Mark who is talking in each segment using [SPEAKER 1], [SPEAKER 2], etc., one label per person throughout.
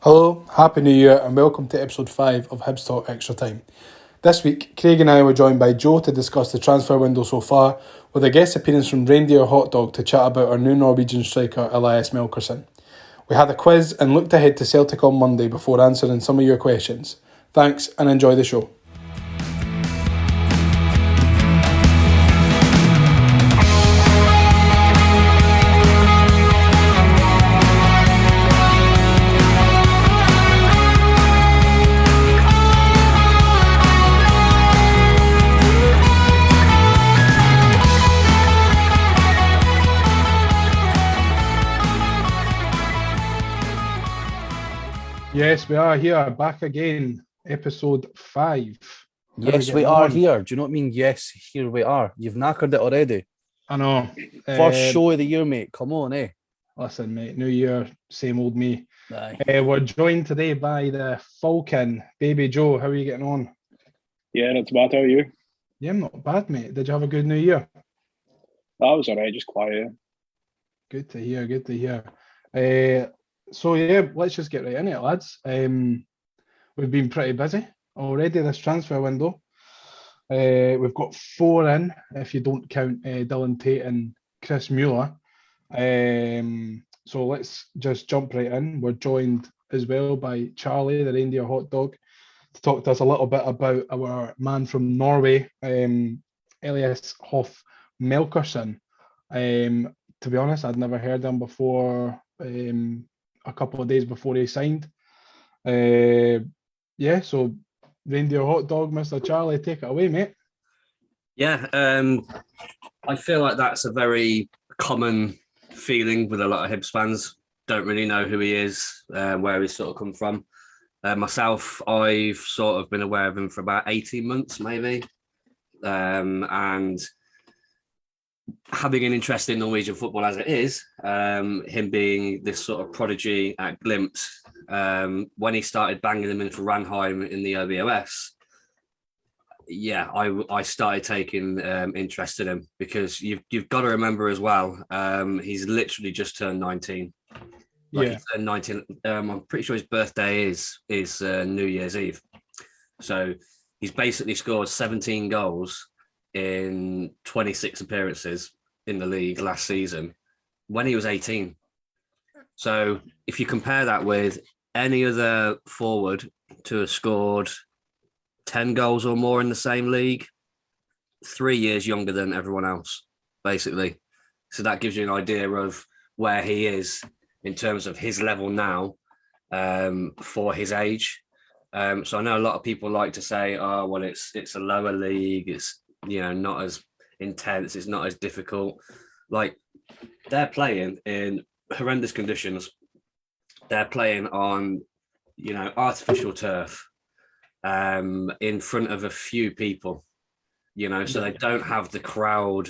[SPEAKER 1] Hello, Happy New Year and welcome to episode 5 of HibsTalk Extra Time. This week, Craig and I were joined by Joe to discuss the transfer window so far, with a guest appearance from Reindeer Hot Dog to chat about our new Norwegian striker Elias Melkersen. We had a quiz and looked ahead to Celtic on Monday before answering some of your questions. Thanks and enjoy the show. Yes, we are here, back again, episode 5.
[SPEAKER 2] Yes, we are here. Do you know what I mean? Yes, here we are. You've knackered it already.
[SPEAKER 1] I know.
[SPEAKER 2] First show of the year, mate. Come on, eh?
[SPEAKER 1] Listen, mate, new year, same old me.
[SPEAKER 2] Aye.
[SPEAKER 1] We're joined today by the Falcon, Baby Joe. How are you getting on?
[SPEAKER 3] Yeah, not too bad. How are you?
[SPEAKER 1] Yeah, I'm not bad, mate. Did you have a good new year?
[SPEAKER 3] That was alright, just quiet.
[SPEAKER 1] Good to hear, good to hear. So yeah, let's just get right into it, lads. We've been pretty busy already this transfer window. We've got 4 in, if you don't count Dylan Tait and Chris Mueller. So let's just jump right in. We're joined as well by Charlie, the Reindeer Hot Dog, to talk to us a little bit about our man from Norway, Elias Melkersen. To be honest, I'd never heard him before. A couple of days before he signed. So Reindeer Hot Dog, Mr. Charlie, take it away, mate.
[SPEAKER 4] Yeah, I feel like that's a very common feeling with a lot of Hibs fans. Don't really know who he is, where he's sort of come from. Myself, I've sort of been aware of him for about 18 months, maybe. And having an interest in Norwegian football as it is, him being this sort of prodigy at Glimt, when he started banging them in for Ranheim in the OBOS, I started taking interest in him because you've got to remember as well, he's literally just turned 19. He turned 19. I'm pretty sure his birthday is New Year's Eve. So he's basically scored 17 goals in 26 appearances in the league last season when he was 18. So if you compare that with any other forward to have scored 10 goals or more in the same league, 3 years younger than everyone else, basically. So that gives you an idea of where he is in terms of his level now, for his age. So I know a lot of people like to say, oh, well, it's a lower league, it's not as intense, it's not as difficult. Like, they're playing in horrendous conditions. They're playing on, artificial turf, in front of a few people, so they don't have the crowd,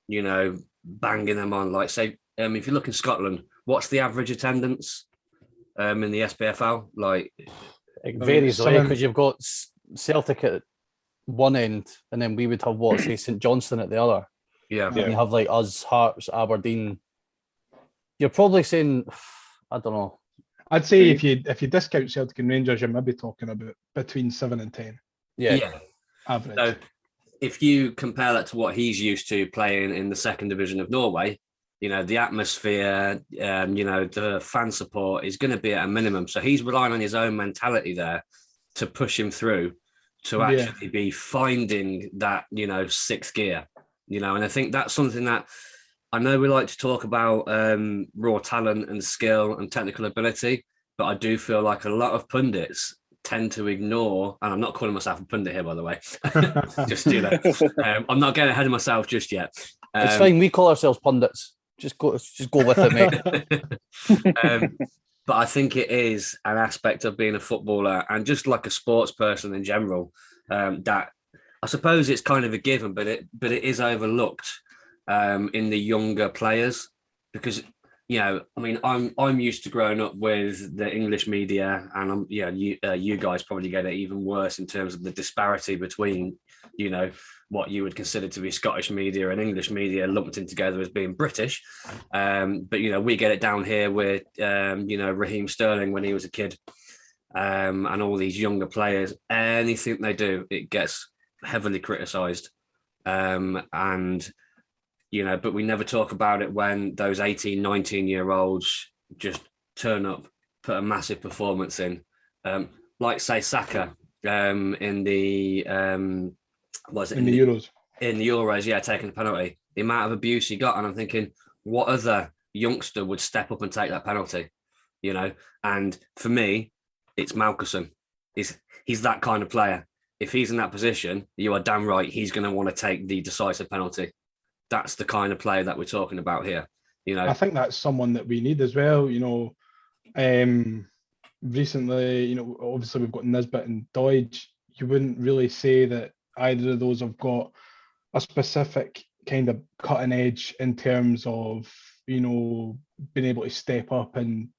[SPEAKER 4] banging them on. Like, say, if you look in Scotland, what's the average attendance in the SPFL? Like,
[SPEAKER 2] it varies, because you've got Celtic at one end, and then we would have St Johnstone at the other.
[SPEAKER 4] Yeah.
[SPEAKER 2] And you have like us, Hearts, Aberdeen. You're probably saying, I don't know.
[SPEAKER 1] I'd say if you discount Celtic and Rangers, you're maybe talking about between 7 and 10.
[SPEAKER 2] Yeah.
[SPEAKER 1] Average.
[SPEAKER 4] So if you compare that to what he's used to playing in the second division of Norway, the atmosphere, the fan support is going to be at a minimum. So he's relying on his own mentality there to push him through, to actually be finding that, sixth gear, and I think that's something that I know we like to talk about, raw talent and skill and technical ability, but I do feel like a lot of pundits tend to ignore, and I'm not calling myself a pundit here, by the way, just, I'm not getting ahead of myself just yet.
[SPEAKER 2] It's fine. We call ourselves pundits. Just go with it, mate.
[SPEAKER 4] But I think it is an aspect of being a footballer and just like a sports person in general, that I suppose it's kind of a given, but it is overlooked in the younger players, because I'm used to growing up with the English media, and you guys probably get it even worse in terms of the disparity between what you would consider to be Scottish media and English media lumped in together as being British. But we get it down here with Raheem Sterling when he was a kid, and all these younger players. Anything they do, it gets heavily criticised, but we never talk about it when those 18, 19-year-olds just turn up, put a massive performance in, like say Saka in the
[SPEAKER 1] Euros.
[SPEAKER 4] In the Euros, taking the penalty. The amount of abuse he got, and I'm thinking, what other youngster would step up and take that penalty? And for me, it's Melkersen. He's that kind of player. If he's in that position, you are damn right he's going to want to take the decisive penalty. That's the kind of player that we're talking about here.
[SPEAKER 1] I think that's someone that we need as well. Recently, obviously we've got Nisbet and Doidge. You wouldn't really say that either of those have got a specific kind of cutting edge in terms of, being able to step up and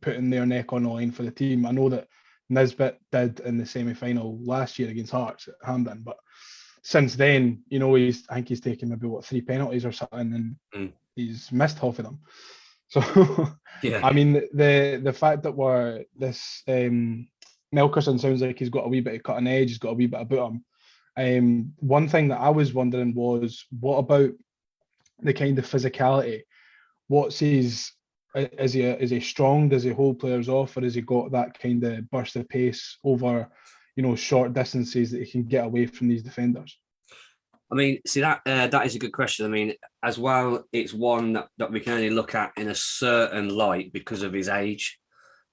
[SPEAKER 1] putting their neck on the line for the team. I know that Nisbet did in the semi-final last year against Hearts at Hampden, but since then, I think he's taken maybe 3 penalties or something, and he's missed half of them. So, yeah. I mean, the fact that Melkersen sounds like he's got a wee bit of cutting edge, he's got a wee bit about him. One thing that I was wondering was, what about the kind of physicality? What's his? Is he strong? Does he hold players off, or has he got that kind of burst of pace over, short distances that he can get away from these defenders?
[SPEAKER 4] I mean, see, that is a good question. I mean, as well, it's one that we can only look at in a certain light because of his age.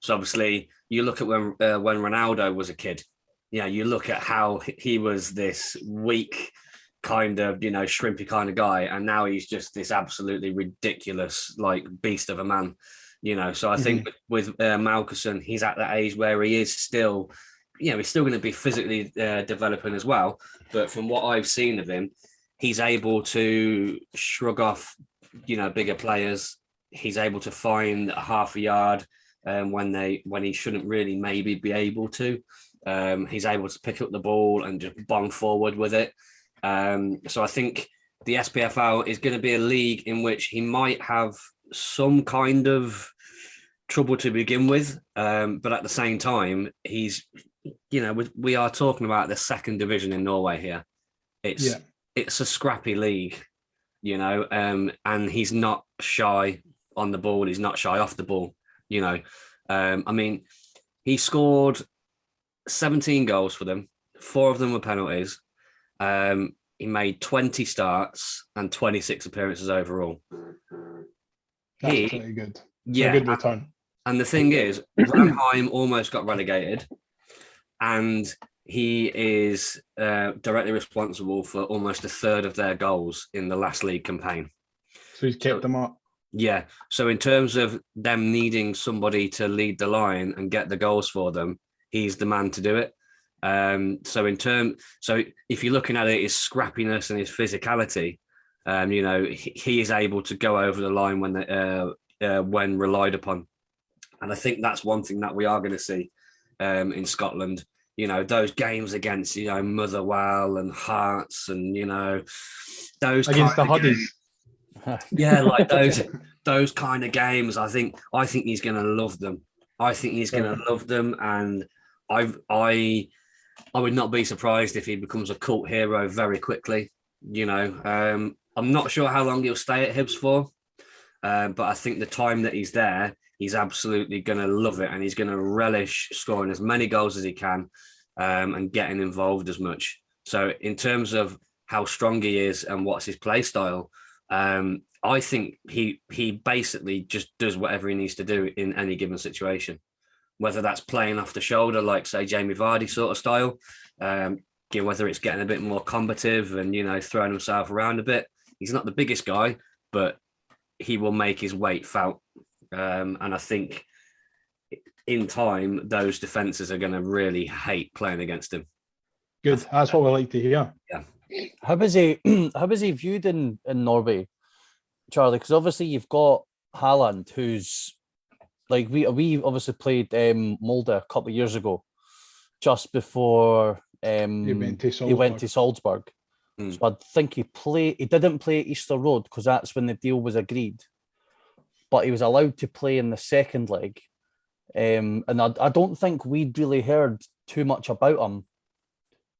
[SPEAKER 4] So obviously, you look at when Ronaldo was a kid. You look at how he was this weak, kind of, shrimpy kind of guy, and now he's just this absolutely ridiculous, like, beast of a man. So I think with Melkersen, he's at that age where he is still, he's still going to be physically developing as well. But from what I've seen of him, he's able to shrug off, bigger players. He's able to find a half a yard when he shouldn't really maybe be able to. He's able to pick up the ball and just bong forward with it. So I think the SPFL is going to be a league in which he might have some kind of trouble to begin with. But at the same time, he's, we are talking about the second division in Norway here. It's a scrappy league, and he's not shy on the ball. He's not shy off the ball, I mean, he scored 17 goals for them. 4 of them were penalties. He made 20 starts and 26 appearances overall.
[SPEAKER 1] That's pretty good.
[SPEAKER 4] Yeah,
[SPEAKER 1] a good return.
[SPEAKER 4] And the thing is, Ranheim almost got relegated, and he is directly responsible for almost a third of their goals in the last league campaign.
[SPEAKER 1] So he's kept them up. Yeah.
[SPEAKER 4] So in terms of them needing somebody to lead the line and get the goals for them, he's the man to do it. So if you're looking at it, his scrappiness and his physicality, he is able to go over the line when relied upon. And I think that's one thing that we are going to see in Scotland. Those games against, Motherwell and Hearts and, those
[SPEAKER 1] against the Huddies.
[SPEAKER 4] Yeah, like those kind of games. I think he's going to love them. And I would not be surprised if he becomes a cult hero very quickly. I'm not sure how long he'll stay at Hibs for, but I think the time that he's there, he's absolutely going to love it, and he's going to relish scoring as many goals as he can and getting involved as much. So in terms of how strong he is and what's his play style, I think he basically just does whatever he needs to do in any given situation, whether that's playing off the shoulder, like, say, Jamie Vardy sort of style, whether it's getting a bit more combative and, throwing himself around a bit. He's not the biggest guy, but he will make his weight felt. And I think in time, those defences are going to really hate playing against him.
[SPEAKER 1] Good. That's what we like to hear.
[SPEAKER 4] Yeah.
[SPEAKER 2] How is he viewed in Norway, Charlie? Because obviously you've got Haaland, who's like, we obviously played Molde a couple of years ago, just before he went to Salzburg. So I think he didn't play at Easter Road because that's when the deal was agreed. But he was allowed to play in the second leg. And I don't think we'd really heard too much about him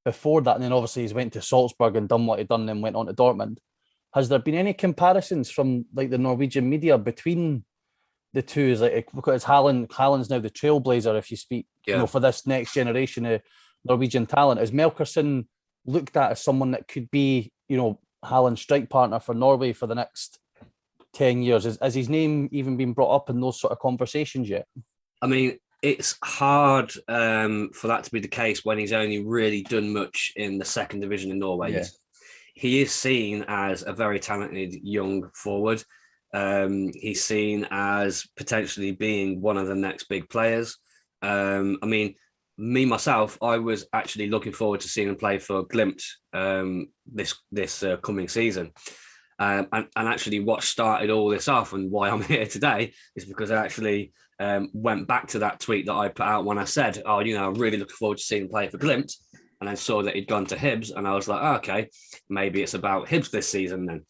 [SPEAKER 2] before that. And then obviously he's went to Salzburg and done what he'd done and then went on to Dortmund. Has there been any comparisons from like the Norwegian media between the two? Is like, because Haaland's now the trailblazer, if you speak, for this next generation of Norwegian talent. Is Melkersen looked at as someone that could be, Haaland's strike partner for Norway for the next 10 years? Has his name even been brought up in those sort of conversations yet?
[SPEAKER 4] I mean, it's hard for that to be the case when he's only really done much in the second division in Norway. Yeah. He is seen as a very talented young forward. He's seen as potentially being one of the next big players. I mean, me, myself, I was actually looking forward to seeing him play for Glimt this coming season. And actually what started all this off and why I'm here today is because I actually went back to that tweet that I put out when I said, I'm really looking forward to seeing him play for Glimt. And I saw that he'd gone to Hibs and I was like, okay, maybe it's about Hibs this season then.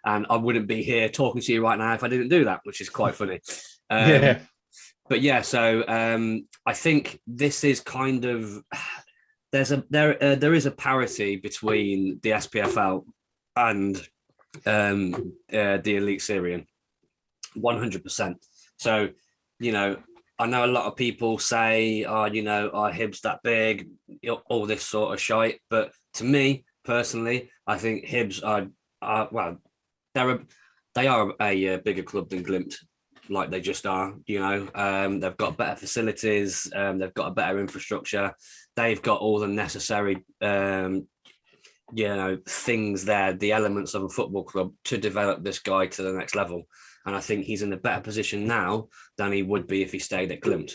[SPEAKER 4] And I wouldn't be here talking to you right now if I didn't do that, which is quite funny. But yeah, so I think this is kind of, there is a parity between the SPFL and the Elite Syrian, 100%. So, I know a lot of people say, are Hibs that big, all this sort of shite. But to me, personally, I think Hibs they are a bigger club than Glimt, like they just are, they've got better facilities, they've got a better infrastructure. They've got all the necessary, things there, the elements of a football club to develop this guy to the next level. And I think he's in a better position now than he would be if he stayed at Glimt.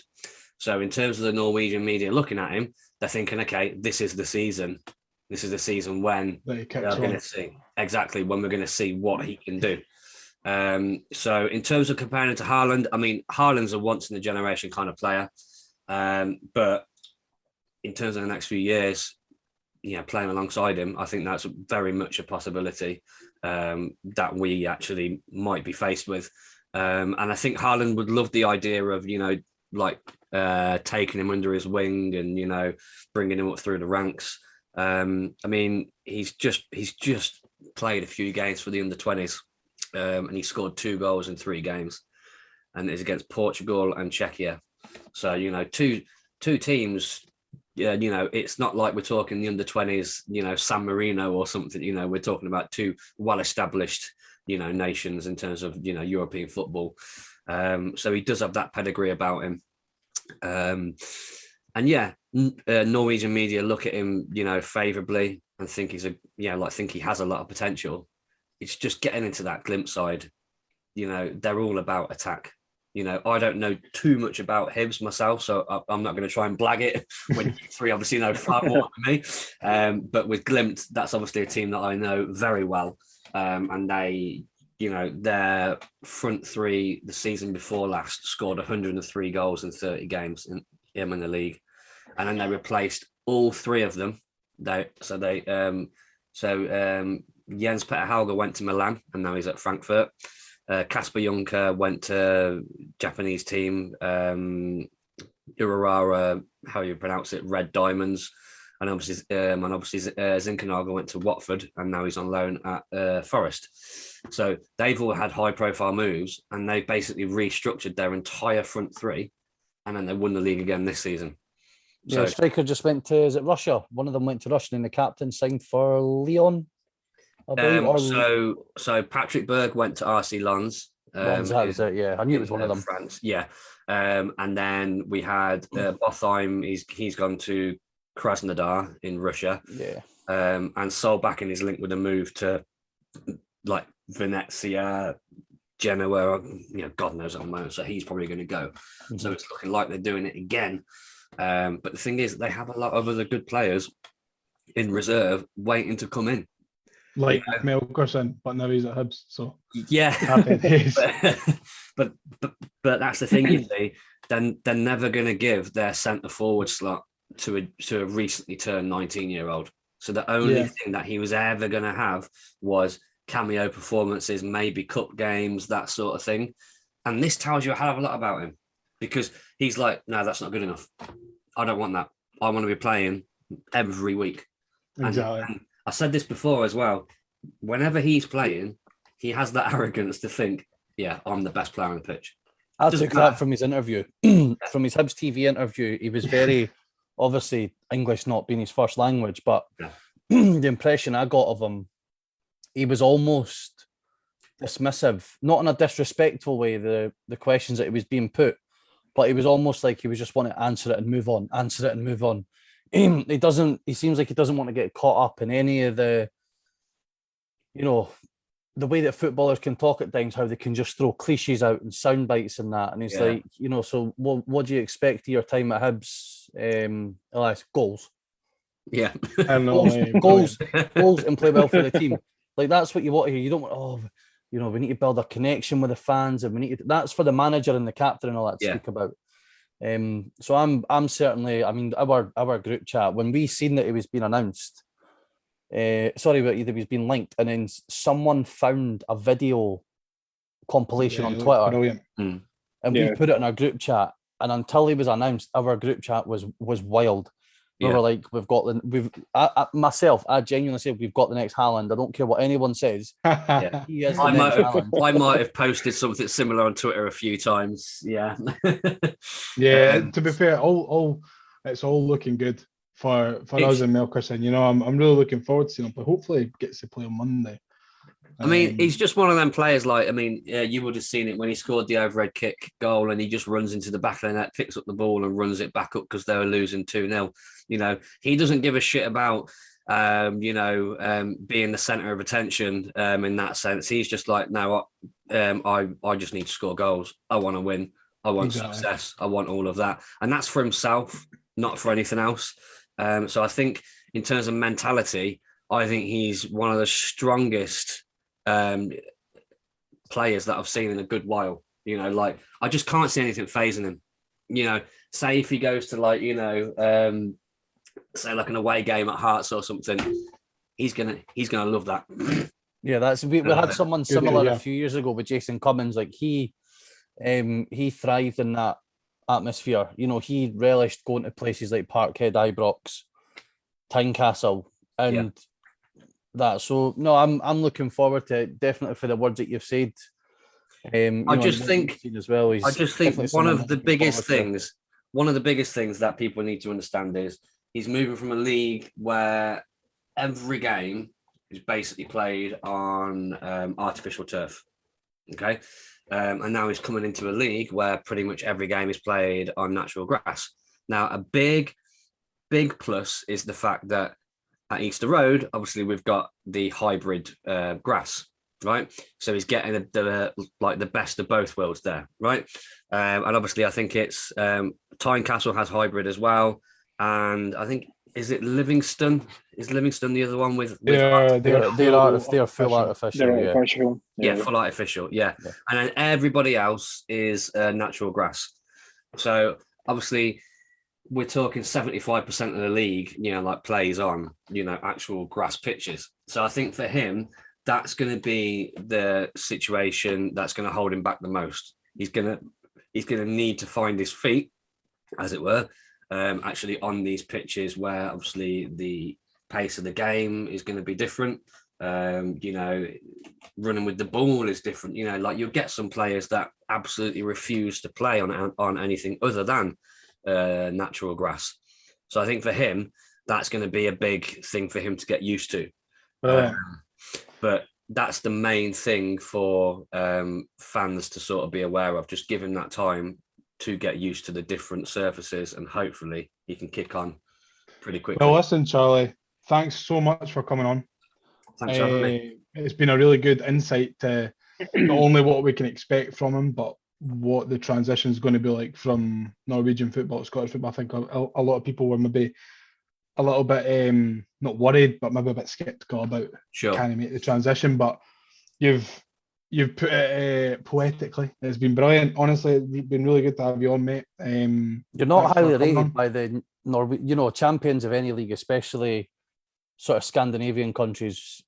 [SPEAKER 4] So in terms of the Norwegian media looking at him, they're thinking, okay, this is the season. This is the season when they're going to see exactly when we're going to see what he can do. So in terms of comparing him to Haaland, I mean, Haaland's a once in a generation kind of player. But in terms of the next few years, playing alongside him, I think that's very much a possibility that we actually might be faced with. And I think Haaland would love the idea of, taking him under his wing and, bringing him up through the ranks. I mean, he's just played a few games for the under-20s and he scored 2 goals in 3 games. And it's against Portugal and Czechia. So, two teams. Yeah, it's not like we're talking the under-20s, San Marino or something, we're talking about 2 well-established, nations in terms of, European football. So he does have that pedigree about him. Norwegian media look at him, favourably and think think he has a lot of potential. It's just getting into that Glimt side. They're all about attack. I don't know too much about Hibs myself, so I'm not going to try and blag it when you 3 obviously know far more than me. But with Glimt, that's obviously a team that I know very well. And they, their front 3 the season before last scored 103 goals in 30 games in the league. And then they replaced all 3 of them. Jens Petter Hauge went to Milan and now he's at Frankfurt. Kasper Juncker went to Japanese team, Urarara, how you pronounce it, Red Diamonds, and obviously Zinkenagel went to Watford, and now he's on loan at Forest. So they've all had high-profile moves, and they basically restructured their entire front 3, and then they won the league again this season.
[SPEAKER 2] Yeah, striker just went to, is it Russia? One of them went to Russia, and the captain signed for Lyon.
[SPEAKER 4] So Patrick Berg went to RC Lens.
[SPEAKER 2] Lens, that was it, yeah. I knew it was one of them.
[SPEAKER 4] France, yeah. And then we had Botheim. He's gone to Krasnodar in Russia.
[SPEAKER 2] Yeah.
[SPEAKER 4] And Solbakken is linked with a move to like Venezia, Genoa. God knows at the moment. So he's probably going to go. Mm-hmm. So it's looking like they're doing it again. But the thing is, they have a lot of other good players in reserve waiting to come in.
[SPEAKER 1] Like Melkersen, but now he's at Hibs, so
[SPEAKER 4] yeah. but that's the thing, you see. Then they're never going to give their centre forward slot to a recently turned 19-year-old. So the only thing that he was ever going to have was cameo performances, maybe cup games, that sort of thing. And this tells you a hell of a lot about him, because he's like, no, that's not good enough. I don't want that. I want to be playing every week.
[SPEAKER 1] Exactly.
[SPEAKER 4] And I said this before as well. Whenever he's playing, he has that arrogance to think, yeah, I'm the best player on the pitch.
[SPEAKER 2] I took that from his interview, from his Hibs TV interview. He was very, obviously, English not being his first language, but the impression I got of him, he was almost dismissive, not in a disrespectful way, the questions that he was being put, but he was almost like he was just want to answer it and move on. He seems like he doesn't want to get caught up in any of the, the way that footballers can talk at times, how they can just throw cliches out and sound bites and that. And he's like, so what do you expect of your time at Hibs? Elias, goals.
[SPEAKER 4] Yeah.
[SPEAKER 2] Goals and play well for the team. Like, that's what you want to hear. You don't want, we need to build a connection with the fans, and that's for the manager and the captain and all that to speak about. So I'm certainly, our group chat, when we seen that it was being announced, that he was being linked, and then someone found a video compilation on Twitter,
[SPEAKER 1] brilliant.
[SPEAKER 2] And we put it in our group chat, and until he was announced, our group chat was wild. We were like, I genuinely said, we've got the next Haaland. I don't care what anyone says. He is the next Haaland.
[SPEAKER 4] I might have posted something similar on Twitter a few times. Yeah.
[SPEAKER 1] To be fair, it's all looking good for us and Melkersen. I'm really looking forward to him, but hopefully he gets to play on Monday.
[SPEAKER 4] He's just one of them players. You would have seen it when he scored the overhead kick goal, and he just runs into the back of the net, picks up the ball, and runs it back up because they were losing 2-0. He doesn't give a shit about, being the centre of attention in that sense. He's just like, no, I just need to score goals. I want to win. I want success. I want all of that. And that's for himself, not for anything else. So I think in terms of mentality, I think he's one of the strongest players that I've seen in a good while. I just can't see anything phasing him. Say if he goes to say like an away game at Hearts or something, he's gonna love that.
[SPEAKER 2] Yeah, we had someone similar a few years ago with Jason Cummins. Like he thrived in that atmosphere. He relished going to places like Parkhead, Ibrox, Tynecastle, and that. So no, I'm looking forward to it, definitely, for the words that you've said.
[SPEAKER 4] I just think one of the biggest things that people need to understand is he's moving from a league where every game is basically played on artificial turf. Okay. And now he's coming into a league where pretty much every game is played on natural grass. Now, a big plus is the fact that at Easter Road, obviously, we've got the hybrid grass, right? So he's getting the best of both worlds there, right? And obviously, I think it's Tynecastle has hybrid as well, and I think, is it Livingston? Is Livingston the other one with
[SPEAKER 2] they're full artificial.
[SPEAKER 3] They're artificial.
[SPEAKER 4] Yeah, full artificial. Yeah. And then everybody else is natural grass. So obviously, we're talking 75% of the league, plays on, actual grass pitches. So I think for him, that's going to be the situation that's going to hold him back the most. He's going to need to find his feet, as it were, actually on these pitches where obviously the pace of the game is going to be different. Running with the ball is different. You'll get some players that absolutely refuse to play on anything other than natural grass. So I think for him, that's going to be a big thing for him to get used to. But that's the main thing for fans to sort of be aware of. Just give him that time to get used to the different surfaces, and hopefully he can kick on pretty quickly.
[SPEAKER 1] Well, listen, Charlie, thanks so much for coming on.
[SPEAKER 4] Thanks for having me.
[SPEAKER 1] It's been a really good insight to not only what we can expect from him, but what the transition is going to be like from Norwegian football to Scottish football. I think a lot of people were maybe a little bit not worried, but maybe a bit sceptical about can he make the transition. But you've put it poetically. It's been brilliant. Honestly, it's been really good to have you on, mate.
[SPEAKER 2] You're not highly rated by the champions of any league, especially sort of Scandinavian countries,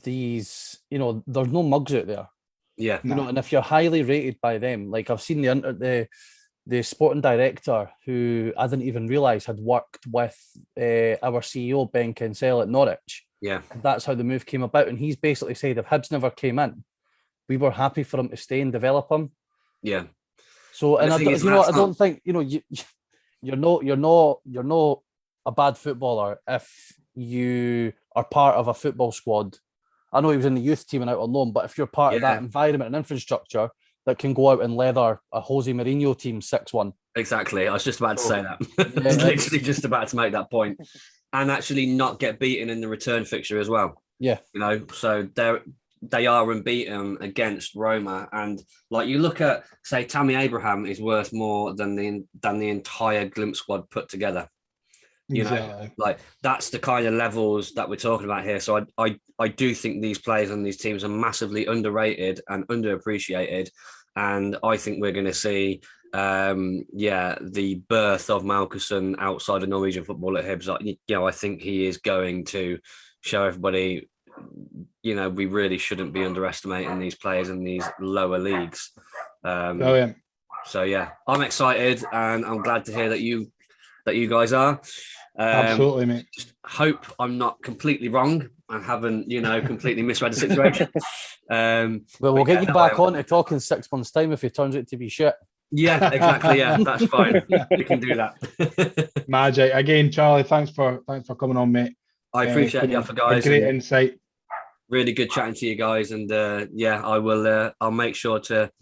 [SPEAKER 2] these, there's no mugs out there.
[SPEAKER 4] Yeah.
[SPEAKER 2] And if you're highly rated by them, like I've seen the sporting director, who I didn't even realise had worked with our CEO, Ben Kinsell, at Norwich.
[SPEAKER 4] Yeah.
[SPEAKER 2] That's how the move came about. And he's basically said if Hibs never came in, we were happy for him to stay and develop him.
[SPEAKER 4] Yeah.
[SPEAKER 2] So, and I don't think, you're not a bad footballer if you are part of a football squad. I know he was in the youth team and out on loan, but if you're part of that environment and infrastructure that can go out and leather a Jose Mourinho team 6-1.
[SPEAKER 4] Exactly. I was just about to say that. I was literally just about to make that point. And actually not get beaten in the return fixture as well.
[SPEAKER 2] Yeah.
[SPEAKER 4] So they are unbeaten against Roma. And like you look at, say, Tammy Abraham is worth more than the entire Glimp squad put together. Like that's the kind of levels that we're talking about here. So I do think these players and these teams are massively underrated and underappreciated. And I think we're going to see, the birth of Melkersen outside of Norwegian football at Hibs. I think he is going to show everybody, we really shouldn't be underestimating these players in these lower leagues. So yeah, I'm excited and I'm glad to hear that you guys are.
[SPEAKER 1] Absolutely, mate.
[SPEAKER 4] Just hope I'm not completely wrong and haven't, completely misread the situation.
[SPEAKER 2] Well, we'll get you back on to talk in 6 months' time if it turns out to be shit.
[SPEAKER 4] Yeah, exactly. Yeah, that's fine. We can do that.
[SPEAKER 1] Magic. Again, Charlie, thanks for coming on, mate.
[SPEAKER 4] I appreciate the offer, guys.
[SPEAKER 1] Great insight.
[SPEAKER 4] Really good chatting to you guys, and I will. I'll make sure to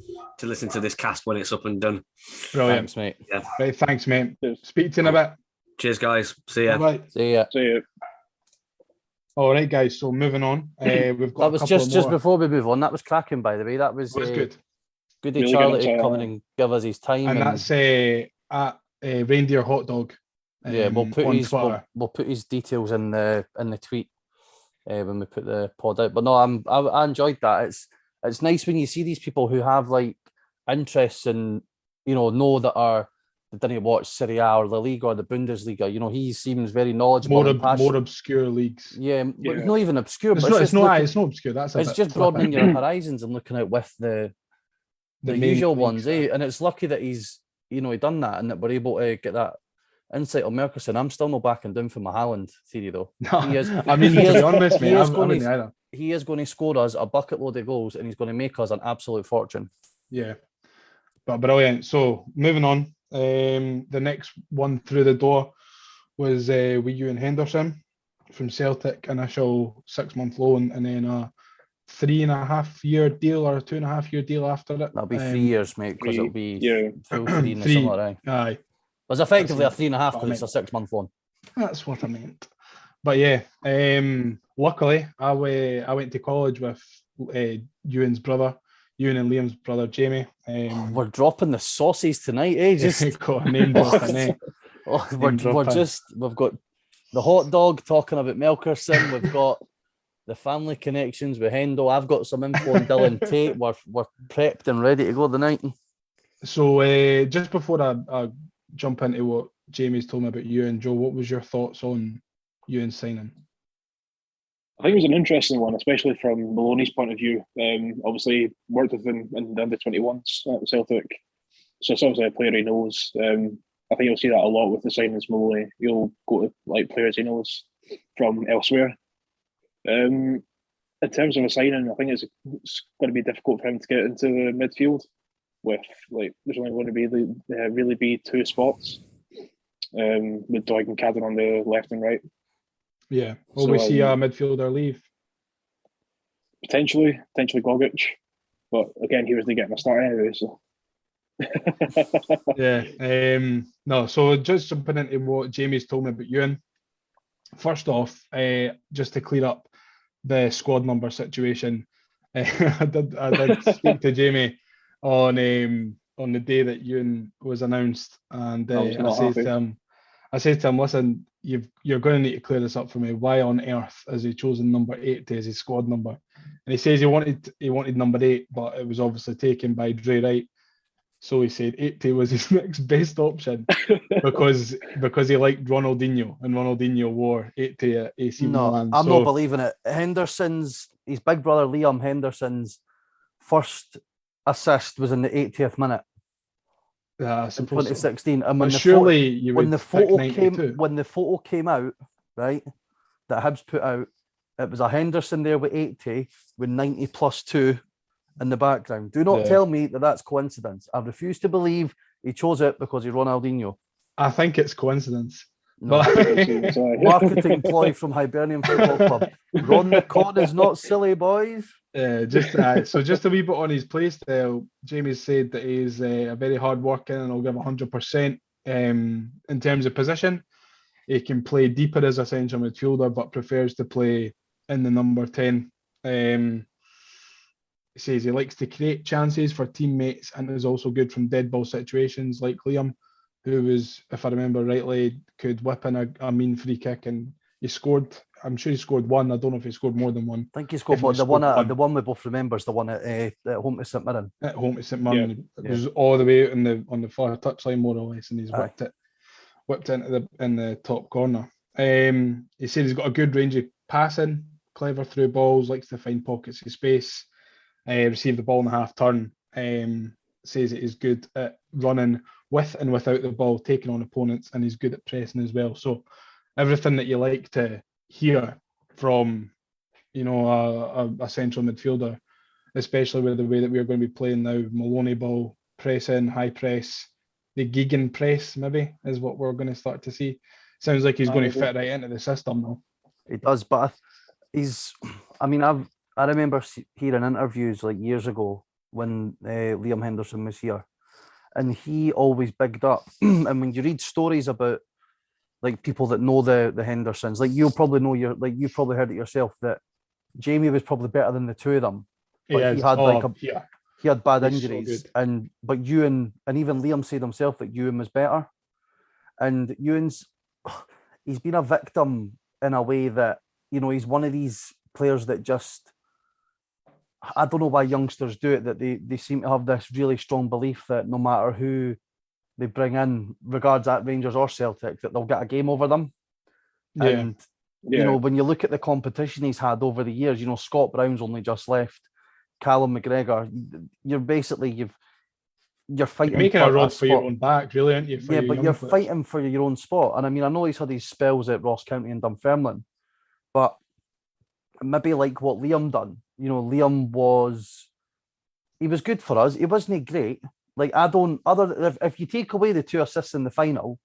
[SPEAKER 4] listen to this cast when it's up and done.
[SPEAKER 1] Brilliant.
[SPEAKER 2] Thanks, mate.
[SPEAKER 4] Yeah.
[SPEAKER 1] Right, thanks, mate. Speak to you in a bit.
[SPEAKER 4] Cheers, guys. See ya.
[SPEAKER 1] Bye.
[SPEAKER 2] See ya.
[SPEAKER 3] See you.
[SPEAKER 1] All right, guys. So moving on, we've got.
[SPEAKER 2] That was just before we move on. That was cracking, by the way. That was
[SPEAKER 1] good.
[SPEAKER 2] Good of
[SPEAKER 3] Really
[SPEAKER 2] Charlie
[SPEAKER 3] good
[SPEAKER 2] to come in and give us his time.
[SPEAKER 1] And that's at Reindeer Hot Dog.
[SPEAKER 2] We'll put
[SPEAKER 1] on
[SPEAKER 2] his
[SPEAKER 1] Twitter.
[SPEAKER 2] we'll put his details in the tweet when we put the pod out. But no, I enjoyed that. It's nice when you see these people who have like interests and know that they didn't watch Serie A or the League or the Bundesliga. He seems very knowledgeable.
[SPEAKER 1] More obscure leagues.
[SPEAKER 2] Yeah, but not even obscure.
[SPEAKER 1] It's not obscure.
[SPEAKER 2] It's just broadening your horizons and looking out with the usual ones, eh? And it's lucky that he's he done that and that we're able to get that insight on Melkersen. I'm still not backing down for my Haaland theory though.
[SPEAKER 1] No,
[SPEAKER 2] he is.
[SPEAKER 1] I mean, to be honest, mate,
[SPEAKER 2] he is going to score us a bucket load of goals and he's going to make us an absolute fortune.
[SPEAKER 1] Yeah, but brilliant. So moving on, the next one through the door was Ewan Henderson from Celtic, initial 6-month loan, and then a 3.5-year deal or a 2.5-year deal after it.
[SPEAKER 2] That'll be 3 years, mate, because it'll be full 3 in the
[SPEAKER 1] 3,
[SPEAKER 2] summer.
[SPEAKER 1] Aye.
[SPEAKER 2] It was effectively a 3.5 because it's a 6-month loan.
[SPEAKER 1] That's what I meant. But yeah, luckily I went to college with Ewan's brother, Ewan and Liam's brother, Jamie.
[SPEAKER 2] We're dropping the sauces tonight, eh? Just
[SPEAKER 1] got a name dropping, eh?
[SPEAKER 2] We've got the hot dog talking about Melkersen. We've got the family connections with Hendo. I've got some info on Dylan Tait. We're prepped and ready to go tonight.
[SPEAKER 1] So just before I jump into what Jamie's told me about Ewan, Joe, what was your thoughts on Ewan signing?
[SPEAKER 3] I think it was an interesting one, especially from Maloney's point of view. Obviously, worked with him in the under-21s at Celtic, so it's obviously a player he knows. I think you'll see that a lot with the signings. Maloney, he'll go to like players he knows from elsewhere. In terms of a signing, I think it's going to be difficult for him to get into the midfield. With there's only going to be really be 2 spots, with Doig and Cadden on the left and right.
[SPEAKER 1] Yeah, will we see a midfielder leave?
[SPEAKER 3] Potentially Gogic, but again, he was getting a start anyway. So
[SPEAKER 1] yeah, no. So just jumping into what Jamie's told me about Ewan. First off, just to clear up the squad number situation, I did speak to Jamie on the day that Ewan was announced, and I said to him, listen, you're going to need to clear this up for me. Why on earth has he chosen number 8 as his squad number? And he says he wanted number 8, but it was obviously taken by Dre Wright. So he said Tait was his next best option because he liked Ronaldinho, and Ronaldinho wore Tait at AC Milan.
[SPEAKER 2] I'm not believing it. His big brother Liam Henderson's first assist was in the 80th minute
[SPEAKER 1] I
[SPEAKER 2] in
[SPEAKER 1] suppose
[SPEAKER 2] 2016,
[SPEAKER 1] so.
[SPEAKER 2] and
[SPEAKER 1] But surely you would pick 92.
[SPEAKER 2] when the photo came out, right, that Hibs put out, it was a Henderson there with 80 with 90 plus 2 in the background. Do not tell me that that's coincidence. I refuse to believe he chose it because he's Ronaldinho.
[SPEAKER 1] I think it's coincidence.
[SPEAKER 2] No. Marketing ploy from Hibernian Football Club. Ron the Con is not silly, boys.
[SPEAKER 1] Just a wee bit on his play style. Jamie said that he's a very hard working and I'll give 100% in terms of position. He can play deeper as a central midfielder, but prefers to play in the number 10. He says he likes to create chances for teammates and is also good from dead ball situations like Liam, who was, if I remember rightly, could whip in a mean free kick, and he scored. I'm sure he scored one. I don't know if he scored more than one.
[SPEAKER 2] I think he scored one. The one we both remember is the one at home to St Mirren.
[SPEAKER 1] At home to St Mirren, it was all the way on the far touchline more or less, and he's whipped it in the top corner. He said he's got a good range of passing, clever through balls, likes to find pockets of space, receive the ball in a half turn. Says it is good at running with and without the ball, taking on opponents, and he's good at pressing as well. So everything that you like to hear from, a central midfielder, especially with the way that we're going to be playing now. Maloney ball, pressing, high press, the gegen press maybe is what we're going to start to see. Sounds like he's going to fit right into the system though.
[SPEAKER 2] He does, but I remember hearing interviews like years ago when Liam Henderson was here, and he always bigged up. And when you read stories about like people that know the Hendersons, like you'll probably know you've probably heard it yourself that Jamie was probably better than the two of them, but he had bad injuries, so but Ewan and even Liam said himself that Ewan was better, and he's been a victim in a way that he's one of these players that just, I don't know why youngsters do it, that they seem to have this really strong belief that no matter who they bring in, regards at Rangers or Celtic, that they'll get a game over them. Yeah. And when you look at the competition he's had over the years, Scott Brown's only just left, Callum McGregor, you're fighting.
[SPEAKER 1] You're making a run for your own back, really, aren't you?
[SPEAKER 2] But you're fighting for your own spot. And I know he's had these spells at Ross County and Dunfermline, but maybe like what Liam done. Liam was good for us. He wasn't great. Like if you take away the 2 assists in the final,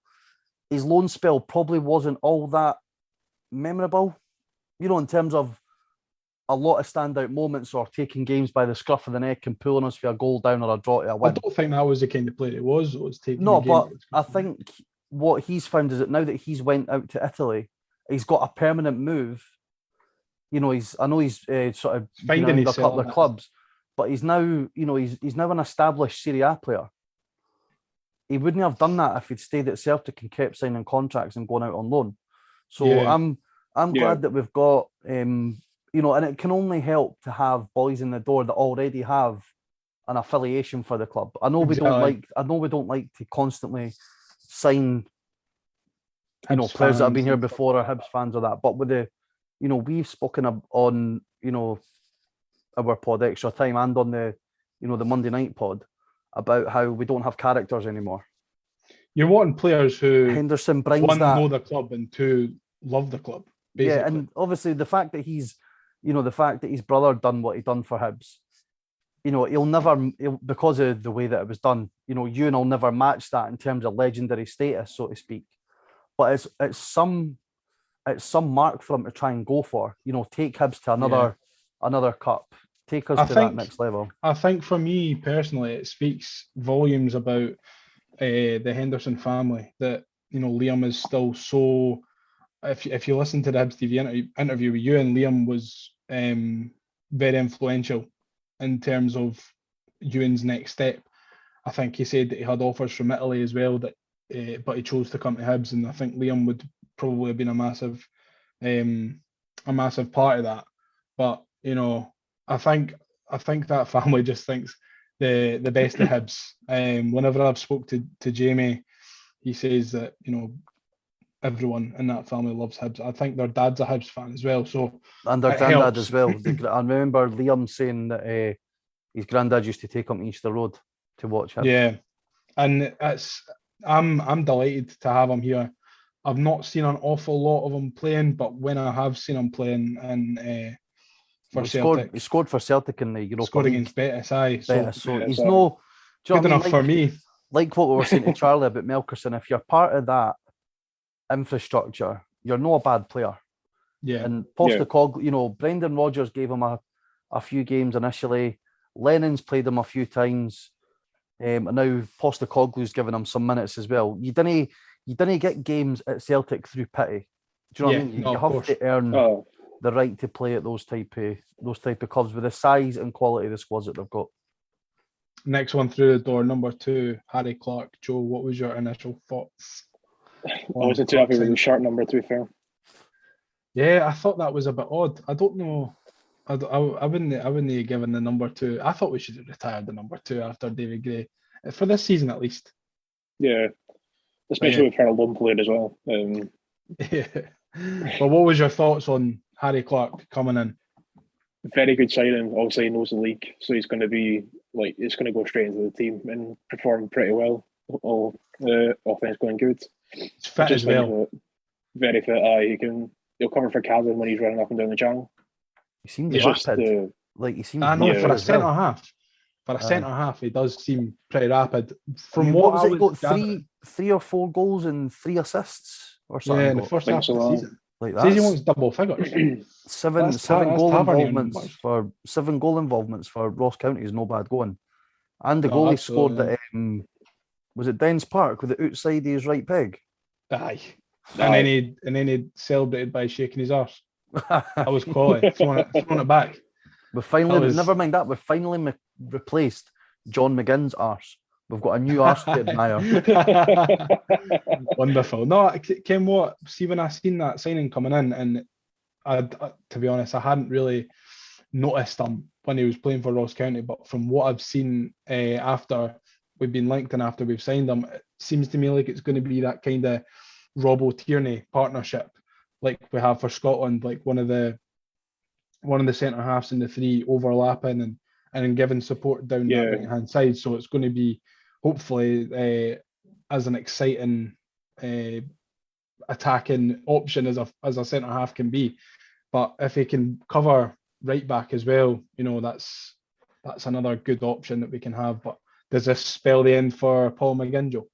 [SPEAKER 2] his loan spell probably wasn't all that memorable. In terms of a lot of standout moments or taking games by the scruff of the neck and pulling us for a goal down or a draw to a win.
[SPEAKER 1] I don't think that was the kind of player it was.
[SPEAKER 2] But I think what he's found is that now that he's went out to Italy, he's got a permanent move. He's sort of finding a couple of clubs, but he's now, he's now an established Serie A player. He wouldn't have done that if he'd stayed at Celtic and kept signing contracts and going out on loan. So I'm glad that we've got, and it can only help to have boys in the door that already have an affiliation for the club. I know we don't like to constantly sign, players that have been here before or Hibs fans or that, but with the, we've spoken on, our pod Extra Time and on the, the Monday night pod about how we don't have characters anymore.
[SPEAKER 1] You're wanting players who
[SPEAKER 2] Henderson brings
[SPEAKER 1] one,
[SPEAKER 2] that,
[SPEAKER 1] know the club, and 2, love the club. Basically.
[SPEAKER 2] Yeah, and obviously the fact that his brother done what he done for Hibs, he'll never, because of the way that it was done, Ewan will never match that in terms of legendary status, so to speak. But it's some mark for him to try and go for. Take Hibs to another cup, take us to that next level.
[SPEAKER 1] I think for me personally, it speaks volumes about the Henderson family that Liam is still so. If you listen to the Hibs TV interview with you, and Liam was very influential in terms of Ewan's next step. I think he said that he had offers from Italy as well, that but he chose to come to Hibs, and I think Liam would probably have been a massive part of that. But I think that family just thinks the best of Hibs. Whenever I've spoke to Jamie, he says that, you know, everyone in that family loves Hibs. I think their dad's a Hibs fan as well, so
[SPEAKER 2] And their
[SPEAKER 1] it
[SPEAKER 2] granddad
[SPEAKER 1] helps.
[SPEAKER 2] as well. I remember Liam saying that his granddad used to take him to Easter Road to watch Hibs.
[SPEAKER 1] Yeah, and I'm delighted to have him here. I've not seen an awful lot of him playing, but when I have seen him playing for Celtic,
[SPEAKER 2] he scored for Celtic in the Europa
[SPEAKER 1] scored
[SPEAKER 2] League.
[SPEAKER 1] against Betis, aye.
[SPEAKER 2] Betis, so
[SPEAKER 3] yeah,
[SPEAKER 2] he's
[SPEAKER 3] so
[SPEAKER 2] no. Do you
[SPEAKER 1] Good
[SPEAKER 2] know what I
[SPEAKER 1] enough
[SPEAKER 2] mean?
[SPEAKER 1] for me.
[SPEAKER 2] Like what we were saying to Charlie about Melkersen, if you're part of that infrastructure, you're not a bad player.
[SPEAKER 1] Yeah,
[SPEAKER 2] And Postecoglou, you know, Brendan Rodgers gave him a few games initially. Lennon's played him a few times, and now Postecoglou's given him some minutes as well. You didn't get games at Celtic through pity. Do you know what I mean?
[SPEAKER 1] no,
[SPEAKER 2] You
[SPEAKER 1] of
[SPEAKER 2] have
[SPEAKER 1] course.
[SPEAKER 2] to earn the right to play at those type of clubs with the size and quality of the squads that they've got.
[SPEAKER 1] Next one through the door, number 2, Harry Clarke. Joe, what was your initial thoughts?
[SPEAKER 3] I wasn't too happy with the shirt number, to be fair.
[SPEAKER 1] Yeah, I thought that was a bit odd. I don't know. I wouldn't have given the number 2. I thought we should have retired the number 2 after David Gray for this season at least.
[SPEAKER 3] Yeah, especially with Harold Lund played as well.
[SPEAKER 1] Yeah. Well, what was your thoughts on Harry Clarke coming in?
[SPEAKER 3] Very good signing. Obviously, he knows the league, so he's going to be it's going to go straight into the team and perform pretty well. All offense going good.
[SPEAKER 1] It's fit as well.
[SPEAKER 3] Very fit. He'll cover for Calvin when he's running up and down the channel.
[SPEAKER 2] He seemed
[SPEAKER 3] It's
[SPEAKER 2] rapid. He seemed.
[SPEAKER 1] I know
[SPEAKER 2] rapid
[SPEAKER 1] for a
[SPEAKER 2] as well.
[SPEAKER 1] centre half. For a centre half, he does seem pretty rapid.
[SPEAKER 2] From what was it? Got three or 4 goals and 3 assists or something.
[SPEAKER 1] Yeah, in the first half of the season.
[SPEAKER 2] Like that.
[SPEAKER 1] Says he wants double figures.
[SPEAKER 2] seven goal involvements for Ross County is no bad going. And the goal he scored at was it Dens Park with it outside his right peg?
[SPEAKER 1] Aye. And then he celebrated by shaking his arse. That was quality. throwing it back.
[SPEAKER 2] Never mind that. We've finally replaced John McGinn's arse. We've got a new arse to admire.
[SPEAKER 1] Wonderful. No, Ken, what? See, when I seen that signing coming in, and I, to be honest, I hadn't really noticed him when he was playing for Ross County. But from what I've seen after we've been linked and after we've signed him, it seems to me like it's going to be that kind of Robbo Tierney partnership, like we have for Scotland, like one of the centre halves in the 3 overlapping and giving support down that right hand side. So it's going to be hopefully as an exciting attacking option as a centre half can be. But if he can cover right back as well, you know, that's another good option that we can have. But does this spell the end for Paul McGinn, Joe?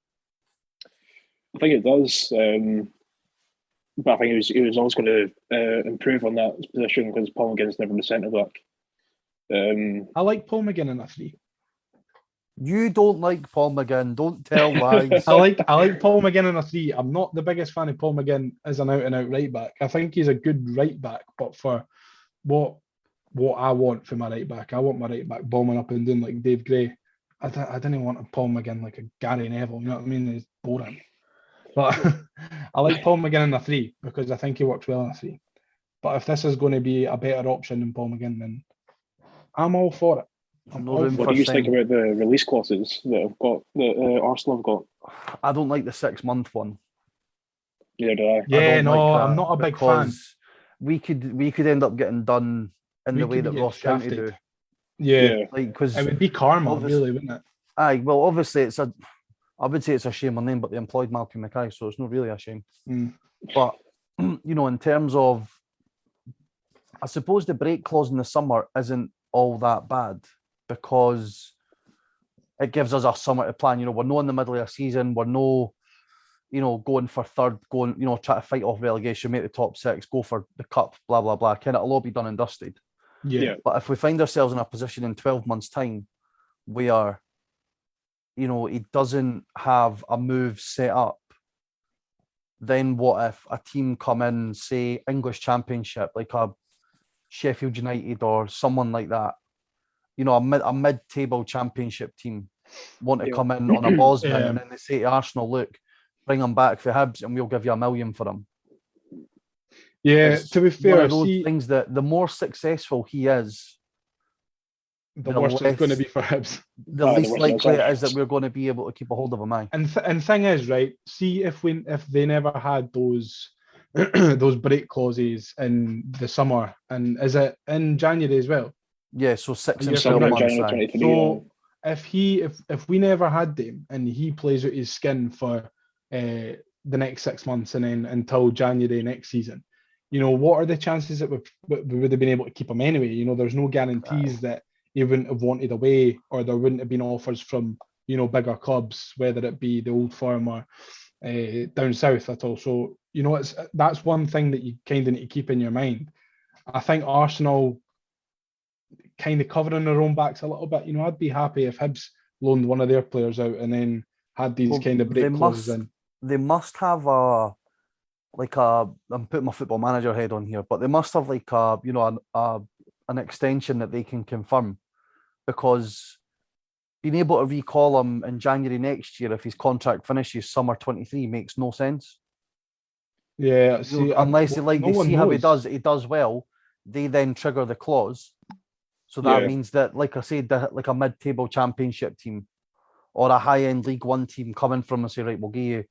[SPEAKER 3] I think it does. But I think he was always going to improve on that position because Paul McGinn's never the centre back.
[SPEAKER 1] I like Paul McGinn in a 3.
[SPEAKER 2] You don't like Paul McGinn. Don't tell lies.
[SPEAKER 1] I like Paul McGinn in a 3. I'm not the biggest fan of Paul McGinn as an out-and-out right back. I think he's a good right back, but for what I want for my right back, I want my right back bombing up and down like Dave Gray. I didn't want a Paul McGinn like a Gary Neville. You know what I mean? He's boring. But I like Paul McGinn in a 3 because I think he works well in a 3. But if this is going to be a better option than Paul McGinn, then I'm all for it.
[SPEAKER 3] What do you think about the release clauses that Arsenal have got?
[SPEAKER 2] I don't like the 6-month one.
[SPEAKER 3] Neither do I.
[SPEAKER 1] Yeah, no, I'm not a big fan.
[SPEAKER 2] We could end up getting done in the way that Ross County do.
[SPEAKER 1] Yeah,
[SPEAKER 2] because
[SPEAKER 1] it would be karma, really, wouldn't it?
[SPEAKER 2] Aye, well, obviously I would say it's a shame on them, but they employed Malcolm Mackay, so it's not really a shame. But you know, in terms of, I suppose the break clause in the summer isn't all that bad because it gives us a summer to plan. You know, we're not in the middle of a season. We're no, you know, going for third, try to fight off relegation, make the top 6, go for the cup, blah blah blah. It'll all be done and dusted.
[SPEAKER 1] Yeah.
[SPEAKER 2] But if we find ourselves in a position in 12 months' time where, you know, he doesn't have a move set up, then what if a team come in, say, English Championship, like a Sheffield United or someone like that, you know, a mid-table Championship team want to come in on a Bosman and then they say to Arsenal, look, bring him back for Hibs and we'll give you $1 million for him.
[SPEAKER 1] Yeah, to be fair,
[SPEAKER 2] one of those things that the more successful he is,
[SPEAKER 1] the worse it's going to be for Hibs.
[SPEAKER 2] The
[SPEAKER 3] the
[SPEAKER 2] least
[SPEAKER 3] worse
[SPEAKER 2] likely
[SPEAKER 3] it
[SPEAKER 2] it is that we're going to be able to keep a hold of him.
[SPEAKER 1] And thing is, right? See if they never had those those break clauses in the summer, and is it in January as well?
[SPEAKER 2] Yeah, so 6 and
[SPEAKER 1] Yes,
[SPEAKER 2] 12
[SPEAKER 1] right.
[SPEAKER 2] months.
[SPEAKER 3] January 23.
[SPEAKER 1] So if we never had them and he plays out his skin for the next 6 months and then until January next season, you know, what are the chances that we would have been able to keep him anyway? You know, there's no guarantees that he wouldn't have wanted away, or there wouldn't have been offers from, you know, bigger clubs, whether it be the Old Firm or down south at all. So, you know, that's one thing that you kind of need to keep in your mind. I think Arsenal kind of covering their own backs a little bit. You know, I'd be happy if Hibs loaned one of their players out and then had these kind of break clauses in.
[SPEAKER 2] They must have I'm putting my Football Manager head on here, but they must have like an extension that they can confirm, because being able to recall him in January next year if his contract finishes summer 23 makes no sense.
[SPEAKER 1] Yeah, see,
[SPEAKER 2] unless they see how he does well, they then trigger the clause. So that means that, like I said, like a mid-table championship team or a high-end League One team coming from and say, right, we'll give you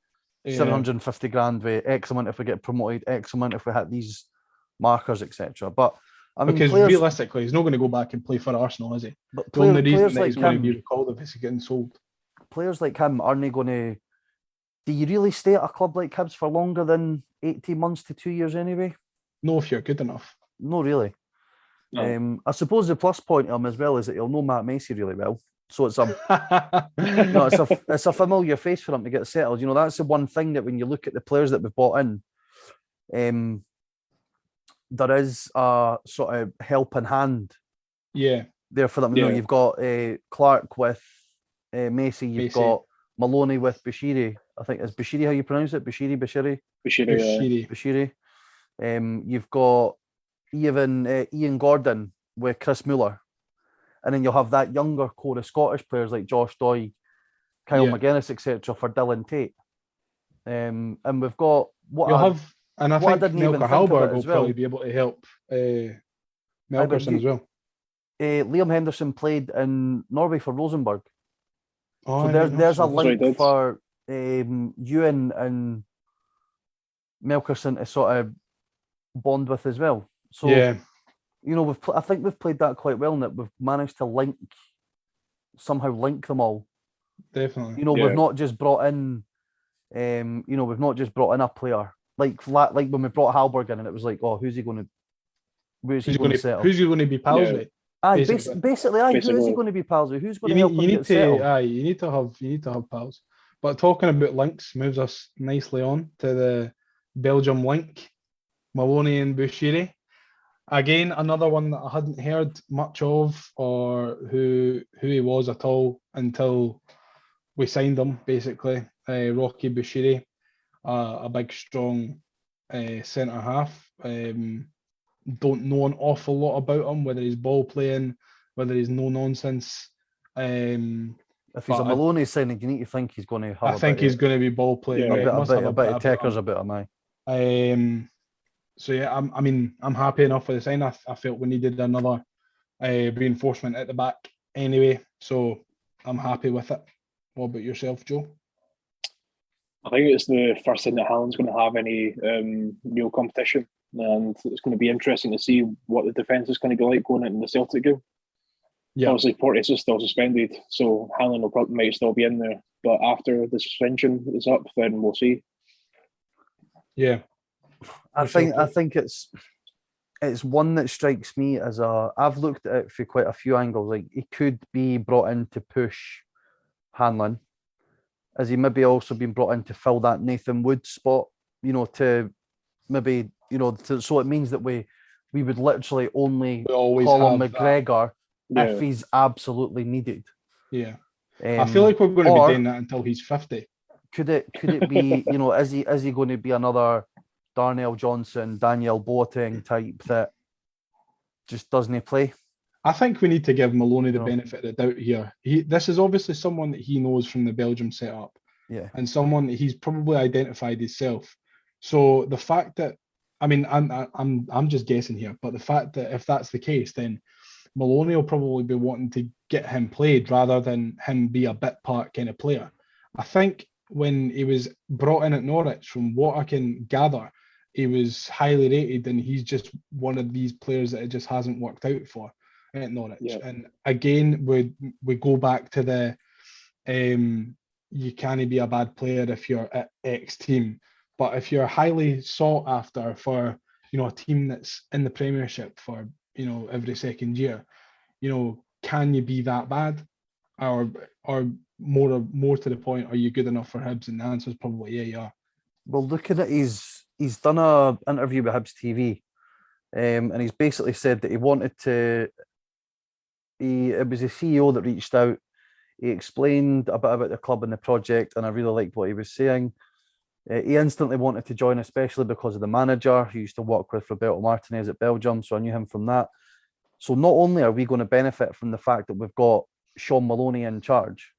[SPEAKER 2] 750 grand with X amount if we get promoted, X amount if we hit these markers, etc. But I mean,
[SPEAKER 1] because realistically, he's not going to go back and play for Arsenal, is he?
[SPEAKER 2] But
[SPEAKER 1] the only reason that
[SPEAKER 2] like
[SPEAKER 1] he's going to be recalled if he's getting sold.
[SPEAKER 2] Players like him aren't going to. Do you really stay at a club like Hibs for longer than 18 months to 2 years anyway?
[SPEAKER 1] No, if you're good enough.
[SPEAKER 2] No, really.
[SPEAKER 3] No.
[SPEAKER 2] I suppose the plus point of him as well is that he'll know Matt Macy really well. So it's it's a familiar face for him to get settled. You know, that's the one thing that when you look at the players that we've bought in, there is a sort of helping hand.
[SPEAKER 1] Yeah.
[SPEAKER 2] There for them. You know, you've got Clarke with Macy. You've got Maloney with Bushiri. I think is Bushiri how you pronounce it? Bushiri. You've got Ian Gordon with Chris Mueller. And then you'll have that younger core of Scottish players like Josh Doig, Kyle McGuinness, etc. for Dylan Tait. And we've got
[SPEAKER 1] and I think Melker Hallberg will probably be able to help Melkersen as well.
[SPEAKER 2] Liam Henderson played in Norway for Rosenborg.
[SPEAKER 1] Oh,
[SPEAKER 2] so there's a link for Ewan and Melkersen to sort of bond with as well. So, you know, I think we've played that quite well in that we've managed to somehow link them all.
[SPEAKER 1] Definitely.
[SPEAKER 2] You know, we've not just brought in, we've not just brought in a player like when we brought Hallberg in, and it was like, oh, who's he going to settle?
[SPEAKER 1] Who's he going to be pals with?
[SPEAKER 2] Basically, who's he going to be pals with? Who's going to help him get settled?
[SPEAKER 1] You need to have pals. But talking about links moves us nicely on to the Belgium link, Maloney and Bushiri. Again, another one that I hadn't heard much of or who he was at all until we signed him, basically. Rocky Bushiri, a big, strong centre half. Don't know an awful lot about him, whether he's ball playing, whether he's no nonsense.
[SPEAKER 2] If he's a Maloney signing, you need to think he's going to have.
[SPEAKER 1] I think he's going to be ball playing.
[SPEAKER 2] A bit of Techers, a bit of
[SPEAKER 1] mine. So yeah, I'm happy enough with the sign. I felt we needed another reinforcement at the back anyway, so I'm happy with it. What about yourself, Joe?
[SPEAKER 3] I think it's the first thing that Haaland's going to have any real competition, and it's going to be interesting to see what the defence is going to be like going into the Celtic game. Yeah. Obviously, Porteous is still suspended, so Haaland might still be in there. But after the suspension is up, then we'll see.
[SPEAKER 1] Yeah.
[SPEAKER 2] I think it's one that strikes me as I've looked at it through quite a few angles. Like, he could be brought in to push Hanlon, as he maybe also been brought in to fill that Nathan Wood spot, you know, to maybe, you know, so it means that we would literally only call him McGregor if he's absolutely needed.
[SPEAKER 1] Yeah. I feel like we're going to be doing that until he's 50.
[SPEAKER 2] Could it be, you know, is he going to be another Darnell Johnson, Daniel Boateng type that just doesn't play?
[SPEAKER 1] I think we need to give Maloney the benefit of the doubt here. This is obviously someone that he knows from the Belgium setup, and someone that he's probably identified himself. So the fact that, I mean, I'm just guessing here, but the fact that if that's the case, then Maloney will probably be wanting to get him played rather than him be a bit part kind of player. I think when he was brought in at Norwich, from what I can gather, he was highly rated, and he's just one of these players that it just hasn't worked out for at Norwich.
[SPEAKER 3] Yeah.
[SPEAKER 1] And again, we go back to the you can't be a bad player if you're at X team, but if you're highly sought after for a team that's in the Premiership for every second year, can you be that bad, or more to the point, are you good enough for Hibs? And the answer is probably yeah, you are.
[SPEAKER 2] Well, looking at he's done a interview with Hibs TV, and he's basically said that he wanted to. It was the CEO that reached out. He explained a bit about the club and the project, and I really liked what he was saying. He instantly wanted to join, especially because of the manager who used to work with Roberto Martinez at Belgium, so I knew him from that. So not only are we going to benefit from the fact that we've got Shaun Maloney in charge,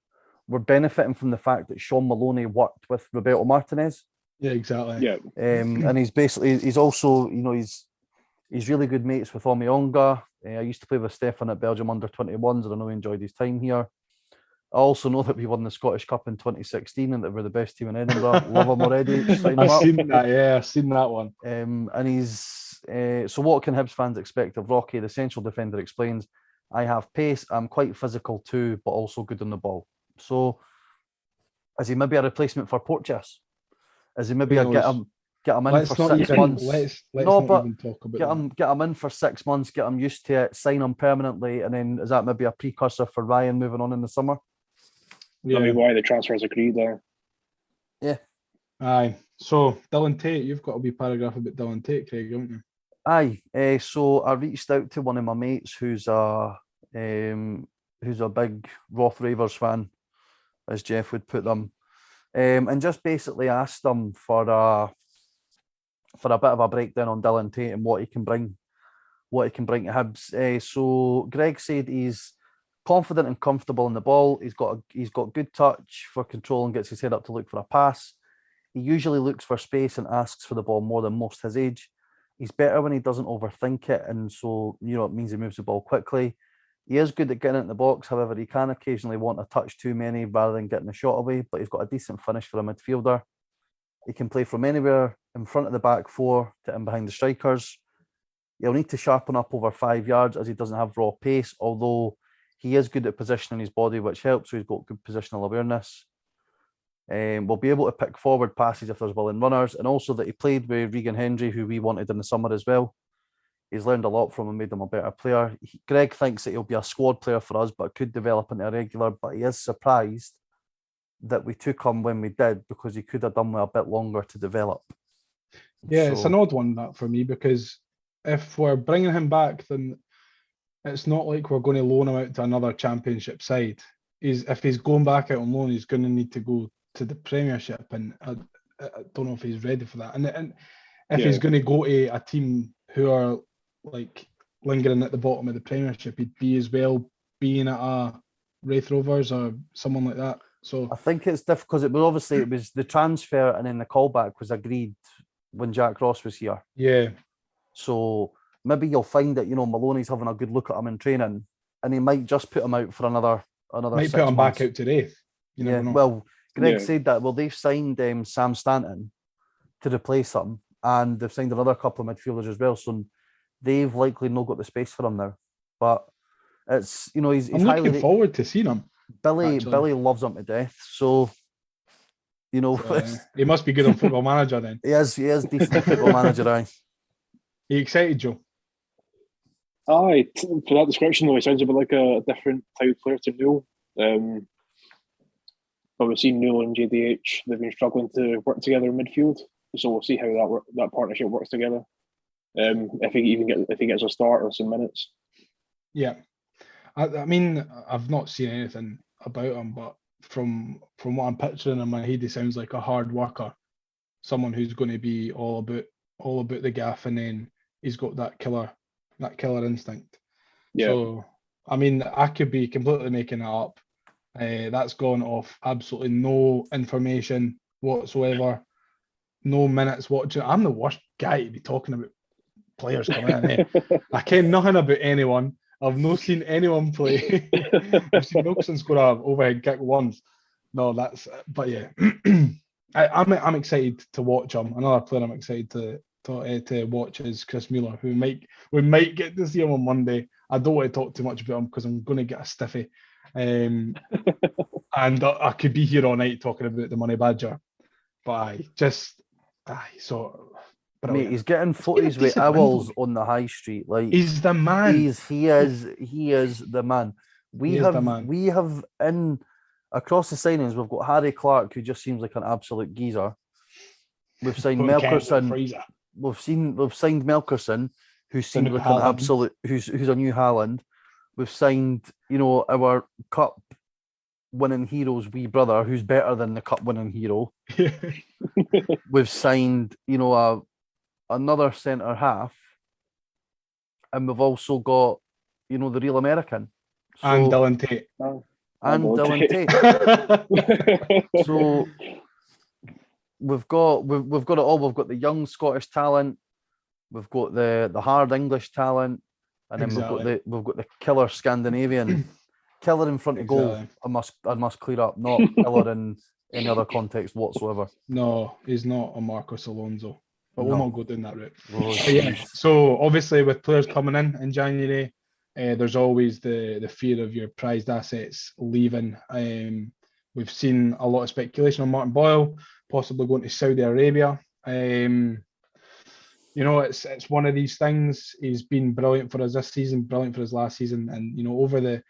[SPEAKER 2] we're benefiting from the fact that Shaun Maloney worked with Roberto Martinez.
[SPEAKER 1] Yeah, exactly.
[SPEAKER 3] Yeah.
[SPEAKER 2] And he's also, he's really good mates with Omionga. I used to play with Stefan at Belgium under 21s, and I know he enjoyed his time here. I also know that we won the Scottish Cup in 2016 and that we're the best team in Edinburgh. Love him already.
[SPEAKER 1] I've seen that, yeah, I've seen that one.
[SPEAKER 2] And he's so what can Hibs fans expect of Rocky? The central defender explains, I have pace, I'm quite physical too, but also good on the ball. So is he maybe a replacement for Porteous? Is he maybe get him in for 6 months?
[SPEAKER 1] Let's not even talk about that.
[SPEAKER 2] Get him in for 6 months, get him used to it, sign him permanently, and then is that maybe a precursor for Ryan moving on in the summer?
[SPEAKER 3] Yeah. That'd be why the transfer's agreed there.
[SPEAKER 2] Yeah.
[SPEAKER 1] Aye. So Dylan Tait, you've got a wee paragraph about Dylan Tait, Craig, haven't you?
[SPEAKER 2] Aye. So I reached out to one of my mates who's a big Roth Ravers fan, as Jeff would put them, and just basically asked him for a bit of a breakdown on Dylan Tait and what he can bring to Hibs. So Greg said he's confident and comfortable in the ball. He's got good touch for control and gets his head up to look for a pass. He usually looks for space and asks for the ball more than most his age. He's better when he doesn't overthink it, and so it means he moves the ball quickly. He is good at getting into the box. However, he can occasionally want a touch too many rather than getting the shot away, but he's got a decent finish for a midfielder. He can play from anywhere in front of the back four to in behind the strikers. He'll need to sharpen up over 5 yards as he doesn't have raw pace, although he is good at positioning his body, which helps, so he's got good positional awareness. We'll be able to pick forward passes if there's willing runners, and also that he played with Regan Hendry, who we wanted in the summer as well. He's learned a lot from him, made him a better player. Greg thinks that he'll be a squad player for us, but could develop into a regular, but he is surprised that we took him when we did, because he could have done with a bit longer to develop.
[SPEAKER 1] Yeah, it's an odd one, that, for me, because if we're bringing him back, then it's not like we're going to loan him out to another championship side. If he's going back out on loan, he's going to need to go to the Premiership, and I don't know if he's ready for that. And if he's going to go to a team who are like lingering at the bottom of the Premiership, he'd be as well being at a Wraith Rovers or someone like that. So
[SPEAKER 2] I think it's difficult because it was the transfer and then the callback was agreed when Jack Ross was here.
[SPEAKER 1] Yeah. So
[SPEAKER 2] maybe you'll find that Maloney's having a good look at him in training, and he might just put him out for another.
[SPEAKER 1] Might put him back out today. You never know.
[SPEAKER 2] Well, Greg said that. Well, they've signed Sam Stanton to replace him, and they've signed another couple of midfielders as well. So they've likely not got the space for him now. But it's he's
[SPEAKER 1] I'm looking forward to seeing him.
[SPEAKER 2] Billy loves him to death. So
[SPEAKER 1] he must be good on Football Manager then.
[SPEAKER 2] He is decent at Football Manager. Aye.
[SPEAKER 1] Are you excited, Joe?
[SPEAKER 3] Aye, for that description though, he sounds a bit like a different type of player to Newell. But we've seen Newell and JDH, they've been struggling to work together in midfield, so we'll see how that partnership works together. If he gets a start or some minutes.
[SPEAKER 1] Yeah, I mean, I've not seen anything about him, but from what I'm picturing in my head, he sounds like a hard worker, someone who's going to be all about the gaff, and then he's got that killer instinct.
[SPEAKER 3] Yeah.
[SPEAKER 1] So I mean, I could be completely making that up. That's gone off absolutely no information whatsoever, no minutes watching. I'm the worst guy to be talking about players coming in. I care nothing about anyone. I've not seen anyone play. I've seen Melkersen score a overhead kick once. No, but yeah, I'm excited to watch him. Another player I'm excited to watch is Chris Mueller, who we might get to see him on Monday. I don't want to talk too much about him because I'm going to get a stiffy, and I could be here all night talking about the Money Badger. But so. Brilliant.
[SPEAKER 2] Mate, he's getting footies with owls on the high street. Like,
[SPEAKER 1] he's the man.
[SPEAKER 2] He is the man. We have in across the signings, we've got Harry Clarke, who just seems like an absolute geezer. We've signed Melkersen. We've signed Melkersen, who seemed like an absolute who's a new Haaland. We've signed, our cup winning hero's wee brother, who's better than the cup winning hero. We've signed, another centre half, and we've also got, the real American.
[SPEAKER 1] And Dylan Tait.
[SPEAKER 2] Dylan Tait. So we've got it all. We've got the young Scottish talent, we've got the hard English talent, and then we've got the killer Scandinavian. Killer in front of goal. I must clear up, not killer in any other context whatsoever.
[SPEAKER 1] No, he's not a Marcos Alonso. But we'll not go down that route.
[SPEAKER 2] Oh,
[SPEAKER 1] yeah, so obviously with players coming in January, there's always the fear of your prized assets leaving. We've seen a lot of speculation on Martin Boyle possibly going to Saudi Arabia. It's one of these things. He's been brilliant for us this season, brilliant for us last season, and over the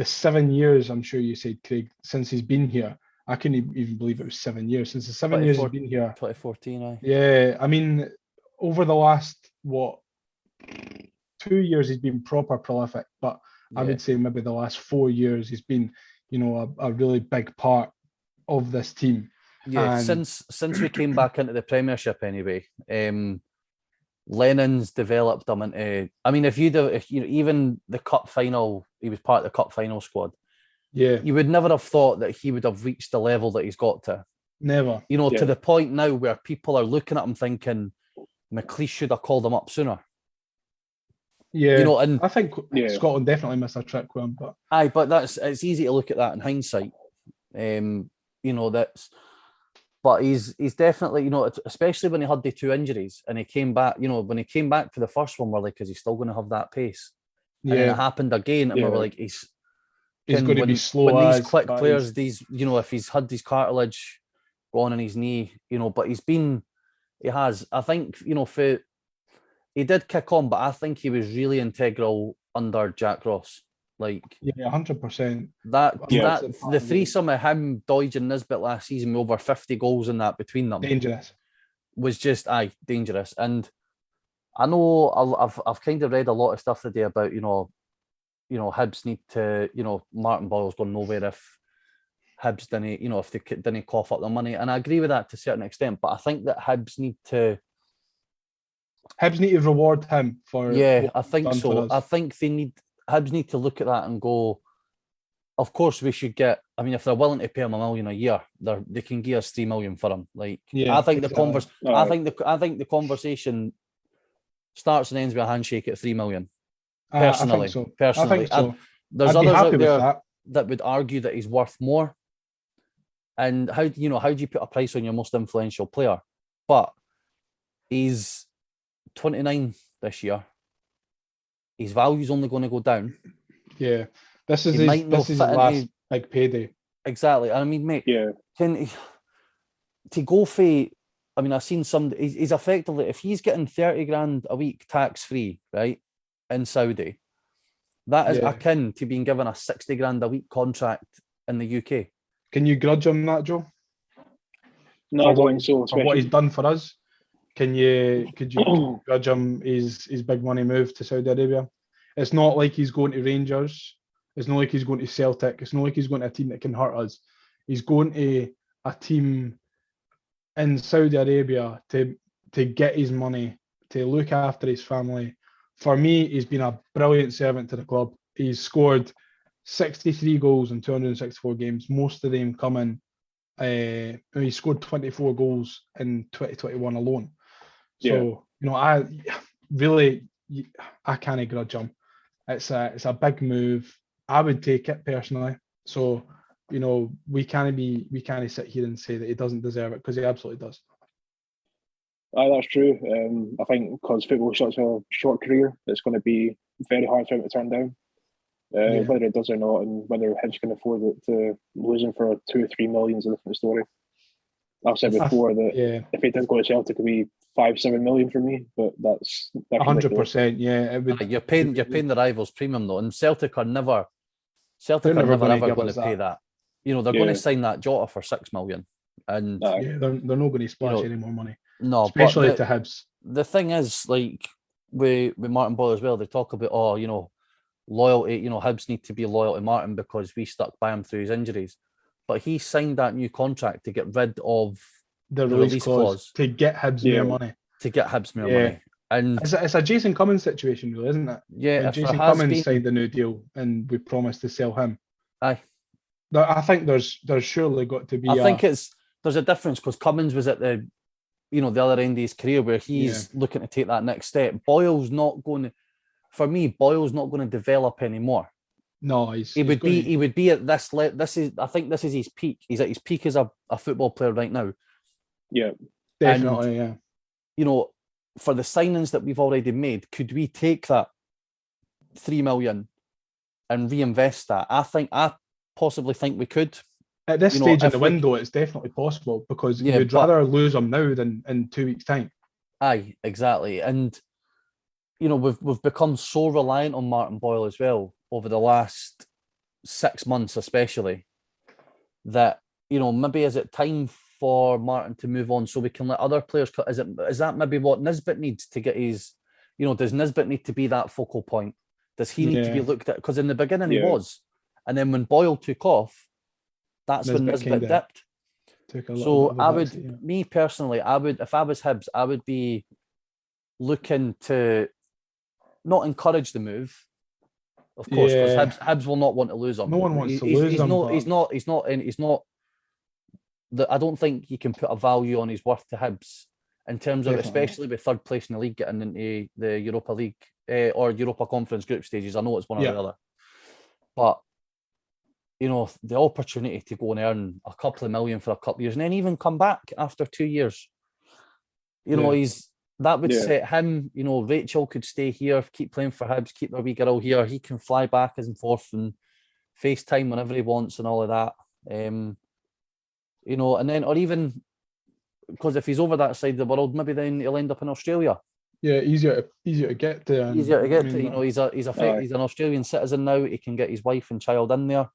[SPEAKER 1] 7 years, I'm sure you said, Craig, since he's been here. I couldn't even believe it was 7 years. Since the 7 years he's been here.
[SPEAKER 2] 2014,
[SPEAKER 1] Yeah, I mean, over the last, 2 years he's been proper prolific, but yeah. I would say maybe the last 4 years he's been, a really big part of this team.
[SPEAKER 2] Yeah, and since we came back into the Premiership anyway, Lennon's developed him into. I mean, if even the cup final, he was part of the cup final squad.
[SPEAKER 1] Yeah,
[SPEAKER 2] you would never have thought that he would have reached the level that he's got to.
[SPEAKER 1] Never.
[SPEAKER 2] To the point now where people are looking at him thinking, McLeish should have called him up sooner.
[SPEAKER 1] Yeah, and I think Scotland definitely missed a trick with him. But
[SPEAKER 2] it's easy to look at that in hindsight. But he's definitely, especially when he had the 2 injuries and he came back, when he came back for the first one, we're like, is he still going to have that pace? And then it happened again, and we were like, he's
[SPEAKER 1] going to be slow.
[SPEAKER 2] When these quick players, if he's had these cartilage gone in his knee, but he has. I think, he did kick on, but I think he was really integral under Jack Ross. Like,
[SPEAKER 1] 100%.
[SPEAKER 2] The threesome of him, Doidge and Nisbet last season, with over 50 goals in that between them,
[SPEAKER 1] dangerous.
[SPEAKER 2] Was just dangerous. And I know I've kind of read a lot of stuff today about Hibs need to, Martin Boyle's gone nowhere if Hibs didn't, if they didn't cough up the money. And I agree with that to a certain extent, but I think that Hibs need to
[SPEAKER 1] reward him for.
[SPEAKER 2] Yeah, I think so. I think Hibs need to look at that and go, of course we should get. I mean, if they're willing to pay him $1 million a year, they can give us $3 million for him. Like, I think I think the conversation starts and ends with a handshake at $3 million. Personally,
[SPEAKER 1] I think so.
[SPEAKER 2] There's others out there that would argue that he's worth more. And how do you put a price on your most influential player? But he's 29 this year. His value's only going to go down.
[SPEAKER 1] Yeah, this is his last big payday.
[SPEAKER 2] Exactly. I mean, mate, to go for. I mean, I've seen he's effectively, if he's getting 30 grand a week tax free, right, in Saudi, that is akin to being given a 60 grand a week contract in the UK.
[SPEAKER 1] Can you grudge him that, Joe?
[SPEAKER 3] No, I don't think so.
[SPEAKER 1] For what he's done for us, could you grudge him his big money move to Saudi Arabia? It's not like he's going to Rangers. It's not like he's going to Celtic. It's not like he's going to a team that can hurt us. He's going to a team in Saudi Arabia to get his money, to look after his family. For me, he's been a brilliant servant to the club. He's scored 63 goals in 264 games, most of them coming. He scored 24 goals in 2021 alone. So, I can't grudge him. It's a big move. I would take it personally. So, we can't sit here and say that he doesn't deserve it, because he absolutely does.
[SPEAKER 3] That's true. I think because football's such a short career, it's going to be very hard for him to turn down. Whether it does or not, and whether Hibs can afford it, to lose him for 2 or 3 million is a different story. I've said before that if he did go to Celtic, it could be 5-7 million for me, but that's
[SPEAKER 1] 100%. Yeah,
[SPEAKER 2] you're paying the rivals premium though, and Celtic are never ever going to pay that. They're going to sign that Jota for 6 million, and
[SPEAKER 1] they're not going to splash any more money.
[SPEAKER 2] No,
[SPEAKER 1] especially to Hibs.
[SPEAKER 2] The thing is, like with Martin Boyle as well, they talk about loyalty. Hibs need to be loyal to Martin because we stuck by him through his injuries. But he signed that new contract to get rid of
[SPEAKER 1] the release clause to get Hibs more money.
[SPEAKER 2] To get Hibs more money. And
[SPEAKER 1] it's a Jason Cummins situation, really, isn't it?
[SPEAKER 2] Yeah.
[SPEAKER 1] When Jason Cummins signed the new deal and we promised to sell him.
[SPEAKER 2] Aye.
[SPEAKER 1] I think there's surely got to be.
[SPEAKER 2] I think there's a difference, because Cummins was at the other end of his career where he's looking to take that next step. Boyle's not going to develop anymore.
[SPEAKER 1] No,
[SPEAKER 2] he would be at this. I think this is his peak. He's at his peak as a football player right now.
[SPEAKER 3] Yeah,
[SPEAKER 1] definitely.
[SPEAKER 2] And, for the signings that we've already made, could we take that 3 million and reinvest that? I possibly think we could.
[SPEAKER 1] At this stage in the window, it's definitely possible, because we'd rather lose him now than in 2 weeks' time.
[SPEAKER 2] Aye, exactly. And we've become so reliant on Martin Boyle as well over the last 6 months, especially, that maybe is it time for Martin to move on so we can let other players cut? Is that maybe what Nisbet needs to get his? Does Nisbet need to be that focal point? Does he need to be looked at? Because in the beginning he was, and then when Boyle took off, that's when Nisbet dipped. So me personally, if I was Hibs, I would be looking to not encourage the move, of course, because Hibs will not want to lose him.
[SPEAKER 1] No one wants to lose him.
[SPEAKER 2] He's not. I don't think you can put a value on his worth to Hibs in terms of, especially with third place in the league getting into the Europa League or Europa Conference group stages. I know it's one or the other, but the opportunity to go and earn a couple of million for a couple of years and then even come back after 2 years, that would set him. Rachel could stay here, keep playing for Hibs, keep their wee girl here. He can fly back and forth and FaceTime whenever he wants and all of that. And then, or even because if he's over that side of the world, maybe then he'll end up in Australia.
[SPEAKER 1] Yeah, easier to get to.
[SPEAKER 2] He's an Australian citizen now. He can get his wife and child in there.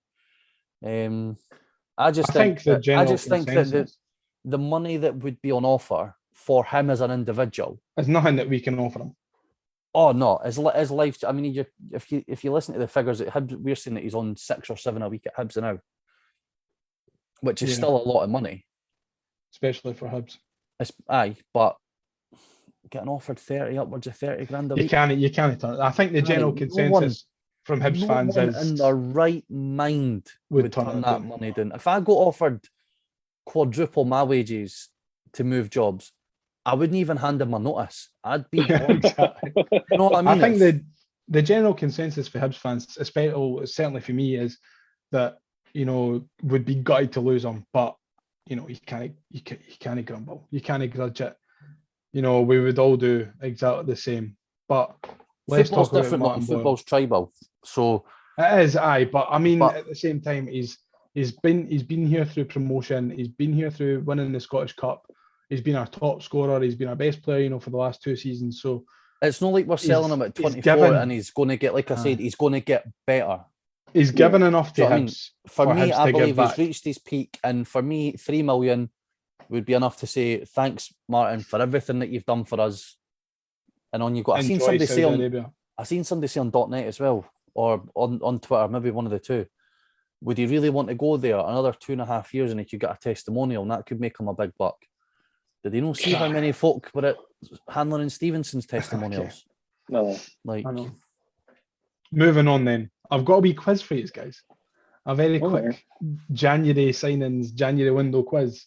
[SPEAKER 2] I just think that the money that would be on offer for him as an individual
[SPEAKER 1] is nothing that we can offer him.
[SPEAKER 2] Oh no, his life. I mean, if you listen to the figures at Hibs, we're saying that he's on 6 or 7 a week at Hibs now, which is still a lot of money,
[SPEAKER 1] especially for Hibs.
[SPEAKER 2] But getting offered 30 upwards of 30 grand a week.
[SPEAKER 1] You can't turn it. I think the general consensus from Hibs fans is
[SPEAKER 2] in their right mind would turn that money down. If I got offered quadruple my wages to move jobs, I wouldn't even hand in my notice. I'd be
[SPEAKER 1] exactly.
[SPEAKER 2] You know what I mean?
[SPEAKER 1] I think the general consensus for Hibs fans, especially certainly for me, is that would be gutted to lose him, but you can't grumble. You can't grudge it. We would all do exactly the same. But let's
[SPEAKER 2] football's
[SPEAKER 1] talk
[SPEAKER 2] different.
[SPEAKER 1] about Martin Boyle.
[SPEAKER 2] Football's tribal, so
[SPEAKER 1] it is. But I mean, at the same time, he's been here through promotion. He's been here through winning the Scottish Cup. He's been our top scorer. He's been our best player, for the last 2 seasons. So
[SPEAKER 2] it's not like we're selling him at 24 and he's going to get, like I said, he's going to get better.
[SPEAKER 1] He's given enough to Hibs.
[SPEAKER 2] For me, I believe he's reached his peak, and for me, 3 million would be enough to say thanks, Martin, for everything that you've done for us. And on you go. I seen somebody say on .net as well, or on Twitter, maybe one of the two. Would he really want to go there another 2.5 years and he could get a testimonial, and that could make him a big buck? Did he not see how many folk were at Handler and Stevenson's testimonials?
[SPEAKER 3] No.
[SPEAKER 1] Moving on then. I've got a wee quiz for you guys. A very quick January signings, January window quiz.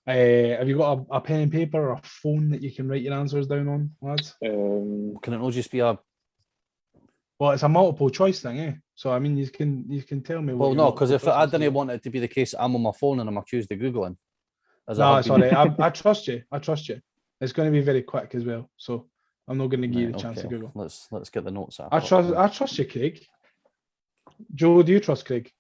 [SPEAKER 1] Have you got a pen and paper or a phone that you can write your answers down on, lads?
[SPEAKER 2] Can it not just be a
[SPEAKER 1] Well, it's a multiple choice thing, eh? So I mean, you can tell me.
[SPEAKER 2] Well, no, because if I didn't want it to be the case, I'm on my phone and I'm accused of googling.
[SPEAKER 1] No, sorry, I trust you. I trust you. It's going to be very quick as well, so I'm not going to give you the chance to Google.
[SPEAKER 2] Let's get the notes out.
[SPEAKER 1] I trust you, Craig. Joe, do you trust Craig?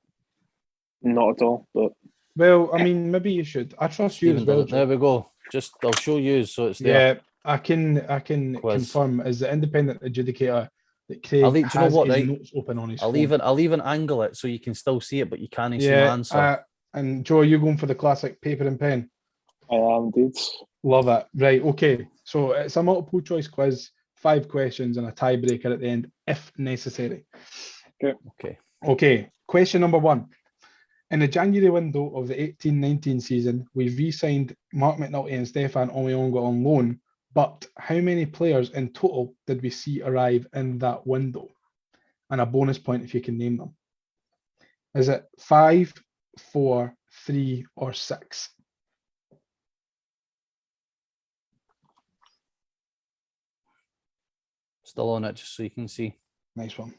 [SPEAKER 3] Not at all, but
[SPEAKER 1] well, I mean, maybe you should. I trust Stephen you as well.
[SPEAKER 2] There we go. Just I'll show you, so it's there.
[SPEAKER 1] Yeah, I can confirm as the independent adjudicator that Craig has his notes open on his phone.
[SPEAKER 2] I'll even angle it so you can still see it, but you can't see my answer.
[SPEAKER 1] And Joe, are you going for the classic paper and pen?
[SPEAKER 3] I am, dude. Love
[SPEAKER 1] it. Right, okay. So it's a multiple choice quiz, 5 questions and a tiebreaker at the end, if necessary. Okay. Question number 1. In the January window of the 18-19 season, we re-signed Mark McNulty and Stefan Omiyonga on loan, but how many players in total did we see arrive in that window? And a bonus point if you can name them. Is it 5, 4, 3, or 6?
[SPEAKER 2] Still on it, just so you can see.
[SPEAKER 1] Nice one.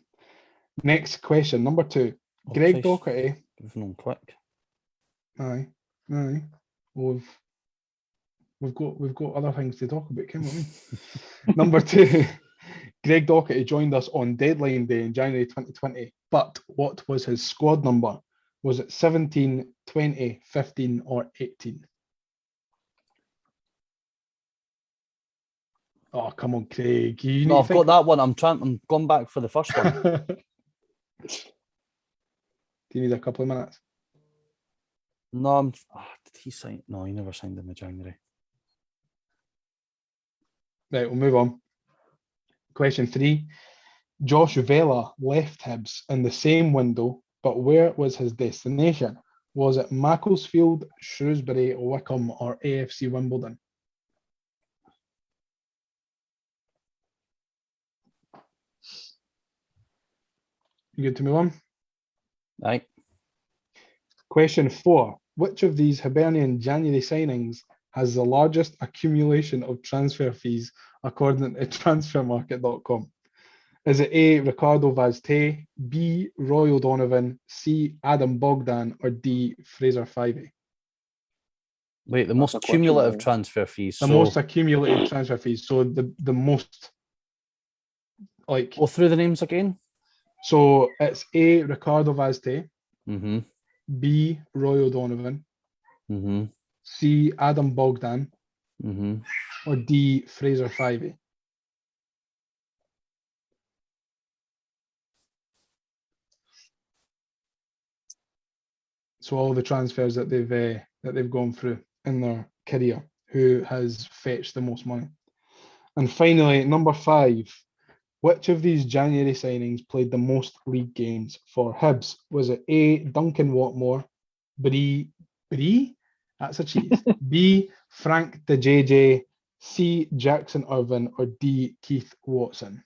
[SPEAKER 1] Next question, number 2. Greg Docherty.
[SPEAKER 2] Moving on quick.
[SPEAKER 1] Aye. Well, we've got other things to talk about, can't we? Number 2. Greg Docherty joined us on deadline day in January 2020. But what was his squad number? Was it 17, 20, 15, or 18? Oh, come on, Craig.
[SPEAKER 2] I've got that one. I'm going back for the first one.
[SPEAKER 1] Do you need a couple of minutes?
[SPEAKER 2] No, did he sign? No, he never signed in the January.
[SPEAKER 1] Right, we'll move on. Question 3. Josh Vela left Hibs in the same window, but where was his destination? Was it Macclesfield, Shrewsbury, Wycombe, or AFC Wimbledon? You good to move on?
[SPEAKER 2] Right.
[SPEAKER 1] Question 4. Which of these Hibernian January signings has the largest accumulation of transfer fees according to Transfermarket.com? Is it A, Ricardo Vaz Tait, B, Roy O'Donovan, C, Adam Bogdan, or D, Fraser Fivey?
[SPEAKER 2] Wait, the most cumulative transfer fees.
[SPEAKER 1] The most accumulated transfer fees. So the most, like...
[SPEAKER 2] Go through the names again.
[SPEAKER 1] So it's A, Ricardo Vaz Tait,
[SPEAKER 2] mm-hmm.
[SPEAKER 1] B, Roy O'Donovan,
[SPEAKER 2] mm-hmm.
[SPEAKER 1] C, Adam Bogdan,
[SPEAKER 2] mm-hmm.
[SPEAKER 1] or D, Fraser Fivey. So all the transfers that they've gone through in their career, who has fetched the most money? And finally, number 5. Which of these January signings played the most league games for Hibs? Was it A, Duncan Watmore, B, that's a cheese, B, Frank de JJ, C, Jackson Irvin, or D, Keith Watson?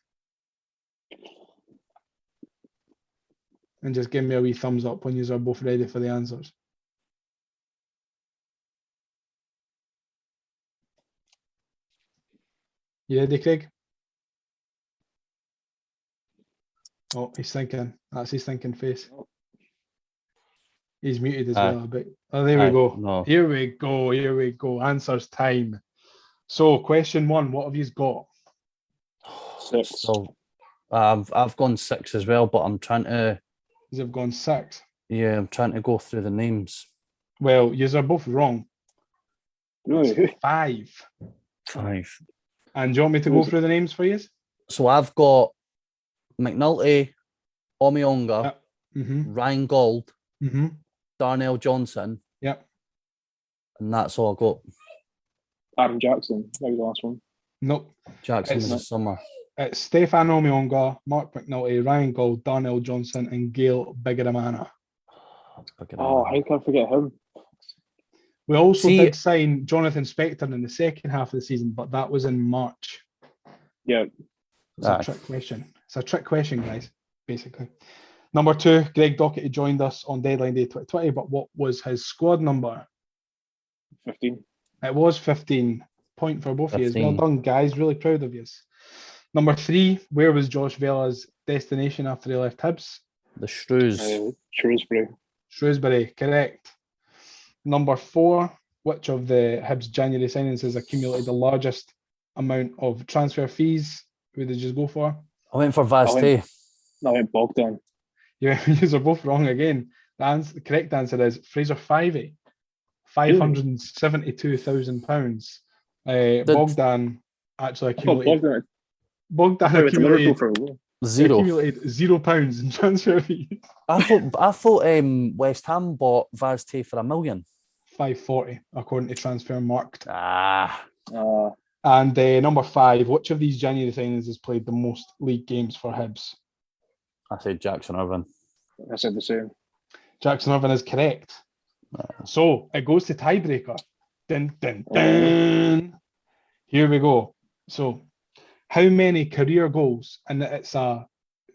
[SPEAKER 1] And just give me a wee thumbs up when you are both ready for the answers. You ready, Craig? Oh, he's thinking. That's his thinking face. He's muted as well a bit. Oh, there we go.
[SPEAKER 2] No.
[SPEAKER 1] Here we go. Answers time. So, question 1, what have you got?
[SPEAKER 3] 6.
[SPEAKER 2] So, I've gone 6 as well, but I'm trying to...
[SPEAKER 1] You've gone 6?
[SPEAKER 2] Yeah, I'm trying to go through the names.
[SPEAKER 1] Well, you are both wrong.
[SPEAKER 3] Really?
[SPEAKER 1] 5.
[SPEAKER 2] 5.
[SPEAKER 1] And do you want me to go through the names for you?
[SPEAKER 2] So I've got McNulty, Omiyonga,
[SPEAKER 1] mm-hmm.
[SPEAKER 2] Ryan Gold,
[SPEAKER 1] mm-hmm.
[SPEAKER 2] Darnell Johnson.
[SPEAKER 1] Yep.
[SPEAKER 2] And that's all I got.
[SPEAKER 3] Aaron Jackson, that was the last one.
[SPEAKER 1] Nope.
[SPEAKER 2] Jackson was this summer.
[SPEAKER 1] It's Stefan Omiyonga, Mark McNulty, Ryan Gold, Darnell Johnson, and Gail Bigaramana.
[SPEAKER 3] Oh, how can I forget him?
[SPEAKER 1] We also did sign Jonathan Spector in the second half of the season, but that was in March.
[SPEAKER 3] Yeah.
[SPEAKER 1] It's a trick question. It's a trick question, guys, basically. Number 2, Greg Docherty joined us on deadline day 2020, but what was his squad number?
[SPEAKER 3] 15.
[SPEAKER 1] It was 15. Point for both of you. Well done, guys. Really proud of you. Number 3, where was Josh Vela's destination after he left Hibs?
[SPEAKER 2] The Shrews.
[SPEAKER 3] Shrewsbury.
[SPEAKER 1] Shrewsbury, correct. Number 4, which of the Hibs January signings has accumulated the largest amount of transfer fees? Who did you go for?
[SPEAKER 2] I went for Vaz Tait.
[SPEAKER 3] I went Bogdan.
[SPEAKER 1] Yeah, you are both wrong again. The correct answer is Fraser Fivey, £572,000. Bogdan actually accumulated. Bogdan accumulated
[SPEAKER 2] £0.
[SPEAKER 1] £0 in transfer fees.
[SPEAKER 2] I thought West Ham bought Vaz Tait for $1 million.
[SPEAKER 1] 540 according to Transfermarket.
[SPEAKER 2] And
[SPEAKER 1] number 5, which of these January signings has played the most league games for Hibs?
[SPEAKER 2] I said Jackson Irvine.
[SPEAKER 3] I said the same.
[SPEAKER 1] Jackson Irvine is correct. So it goes to tiebreaker. Dun, dun, dun. Here we go. So how many career goals, and it's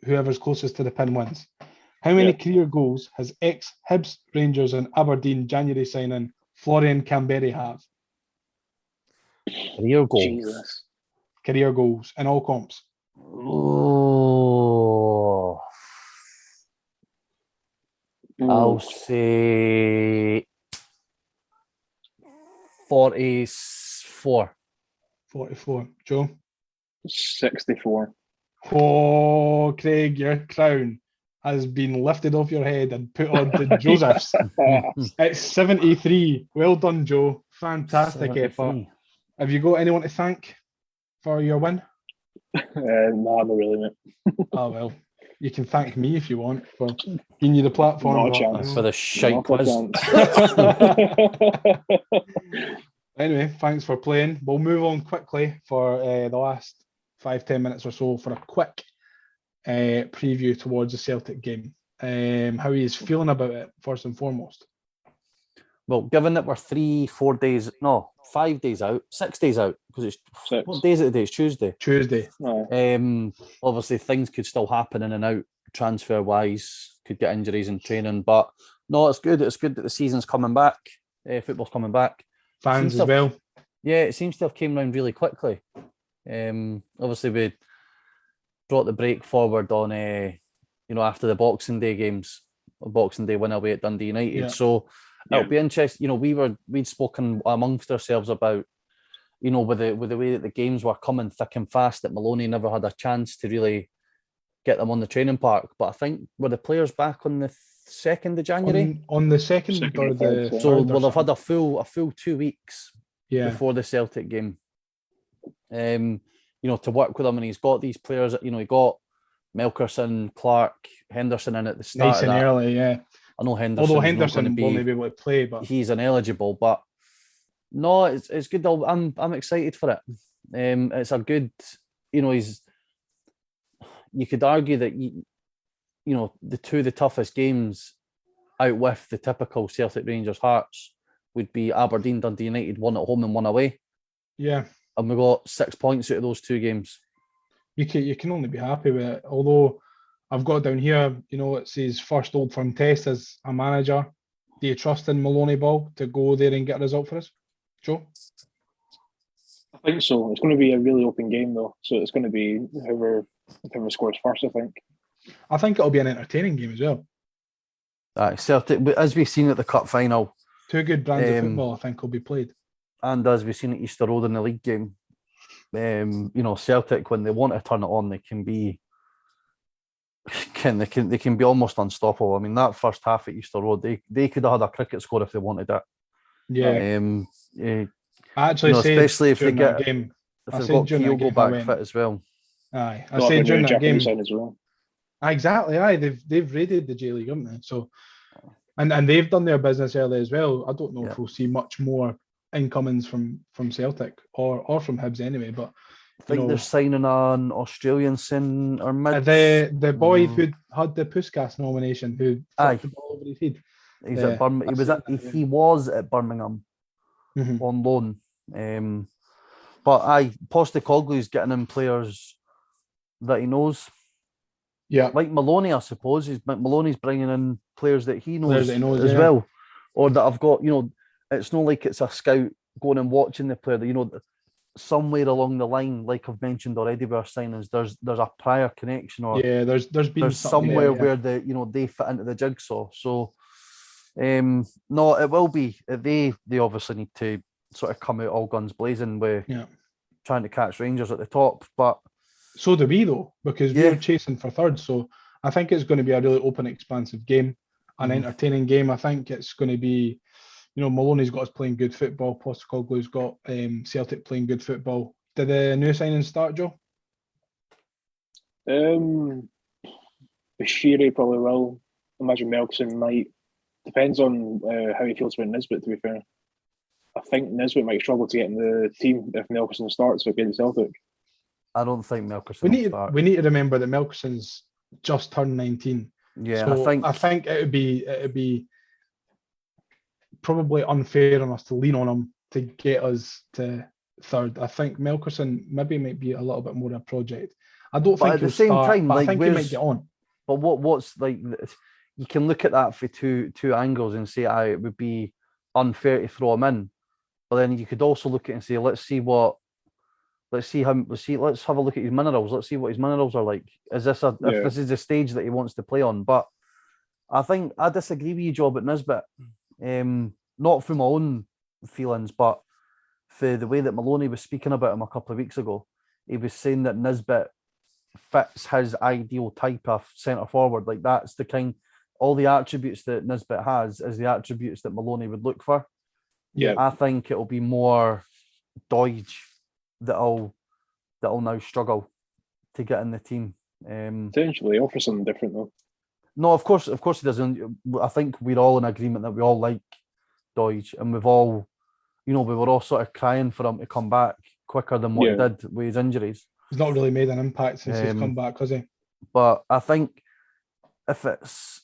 [SPEAKER 1] whoever's closest to the pin wins. How many career goals has ex-Hibs, Rangers and Aberdeen January signing Florian Camberry have?
[SPEAKER 2] Career goals.
[SPEAKER 3] Jesus.
[SPEAKER 1] Career goals in all comps.
[SPEAKER 2] Oh. I'll say 44.
[SPEAKER 1] 44. Joe?
[SPEAKER 3] 64.
[SPEAKER 1] Oh, Craig, your crown has been lifted off your head and put on to Joseph's. It's 73. Well done, Joe. Fantastic
[SPEAKER 2] 73.
[SPEAKER 1] effort. Have you got anyone to thank for your win?
[SPEAKER 3] No, not really, mate.
[SPEAKER 1] Oh, well, you can thank me if you want for giving you the platform.
[SPEAKER 3] Not a chance.
[SPEAKER 2] For the shite quiz.
[SPEAKER 1] Anyway, thanks for playing. We'll move on quickly for the last 5-10 minutes or so for a quick preview towards the Celtic game. How he is feeling about it, first and foremost.
[SPEAKER 2] Well, given that we're 5 days out, 6 days out, because it's what day is it today? It's Tuesday.
[SPEAKER 1] Tuesday.
[SPEAKER 2] Obviously, things could still happen in and out transfer wise. Could get injuries in training, but no, it's good. It's good that the season's coming back. Football's coming back.
[SPEAKER 1] Fans as well.
[SPEAKER 2] Yeah, it seems to have came round really quickly. Obviously, we brought the break forward on after the Boxing Day games, Boxing Day win away at Dundee United.
[SPEAKER 1] Yeah.
[SPEAKER 2] So it'll be interesting. We'd spoken amongst ourselves about, with the way that the games were coming thick and fast, that Maloney never had a chance to really get them on the training park. But I think were the players back on the 2nd of January?
[SPEAKER 1] On the 2nd or the 3rd?
[SPEAKER 2] So we'll have had a full 2 weeks before the Celtic game. To work with him, and he's got these players. He got Melkersen, Clarke, Henderson in at the start.
[SPEAKER 1] Nice and early, yeah.
[SPEAKER 2] I know Henderson.
[SPEAKER 1] Although Henderson won't be able to play, but
[SPEAKER 2] he's ineligible. But no, it's good. I'm excited for it. It's a good. You could argue that the toughest games out with the typical Celtic Rangers Hearts would be Aberdeen, Dundee United, one at home and one away.
[SPEAKER 1] Yeah.
[SPEAKER 2] And we got 6 points out of those 2 games.
[SPEAKER 1] You can only be happy with it. Although I've got down here, it's his first Old Firm test as a manager. Do you trust in Maloney Ball to go there and get a result for us, Joe?
[SPEAKER 3] I think so. It's going to be a really open game, though. So it's going to be whoever scores first, I think.
[SPEAKER 1] I think it'll be an entertaining game as well.
[SPEAKER 2] Celtic, as we've seen at the Cup final.
[SPEAKER 1] 2 good brands of football, I think, will be played.
[SPEAKER 2] And as we've seen at Easter Road in the league game, Celtic, when they want to turn it on, they can be almost unstoppable. I mean, that first half at Easter Road, they could have had a cricket score if they wanted it.
[SPEAKER 1] Yeah. I actually
[SPEAKER 2] especially if they get
[SPEAKER 1] that game,
[SPEAKER 2] if they've got Kyogo back fit as well.
[SPEAKER 1] Aye, I said during that game as well. Exactly. Aye, they've raided the J League, haven't they? So, and they've done their business early as well. I don't know if we'll see much more incomings from Celtic or from Hibs anyway. But
[SPEAKER 2] I think they're signing an Australian centre mid.
[SPEAKER 1] The boy who had the Puskas nomination, who flipped the ball over his head.
[SPEAKER 2] He's at Birmingham. He was at Birmingham on loan. But Postecoglou's getting in players that he knows.
[SPEAKER 1] Yeah,
[SPEAKER 2] like Maloney, I suppose. Maloney's bringing in players that he knows, as
[SPEAKER 1] yeah.
[SPEAKER 2] well, or that I've got. It's not like it's a scout going and watching the player. somewhere along the line, like I've mentioned already, with our signings, there's a prior connection, or
[SPEAKER 1] there's been
[SPEAKER 2] there's somewhere where they fit into the jigsaw. So, no, it will be. They obviously need to sort of come out all guns blazing with trying to catch Rangers at the top, but
[SPEAKER 1] so do we though, because we're chasing for third. So I think it's going to be a really open, expansive game, an entertaining game. I think it's going to be, Maloney's got us playing good football. Postecoglou's got Celtic playing good football. Did the new signings start, Joe?
[SPEAKER 3] Bushiri probably will. I imagine Melkersen might. Depends on how he feels about Nisbet, to be fair. I think Nisbet might struggle to get in the team if Melkersen starts against Celtic.
[SPEAKER 2] I don't think Melkersen will start.
[SPEAKER 1] We need to remember that Melkersen's just turned 19.
[SPEAKER 2] Yeah,
[SPEAKER 1] so I think it would be probably unfair on us to lean on him to get us to third. I think Melkersen maybe might be a little bit more of a project. I don't think he'll start, but I think he might get on.
[SPEAKER 2] But what's like, you can look at that for two angles and say, it would be unfair to throw him in. But then you could also look at it and say, let's have a look at his minerals. Let's see what his minerals are like. Is this if this is the stage that he wants to play on? But I think I disagree with you, Joe, about Nisbet. Not from my own feelings, but for the way that Maloney was speaking about him a couple of weeks ago. He was saying that Nisbet fits his ideal type of centre forward. Like, that's the kind, all the attributes that Nisbet has is the attributes that Maloney would look for.
[SPEAKER 3] Yeah,
[SPEAKER 2] I think it'll be more Doidge that'll now struggle to get in the team.
[SPEAKER 3] Potentially offer something different though.
[SPEAKER 2] No, of course he doesn't. I think we're all in agreement that we all like Doidge, and we've all, we were all sort of crying for him to come back quicker than what he did with his injuries.
[SPEAKER 1] He's not really made an impact since he's come back, has he?
[SPEAKER 2] But I think if it's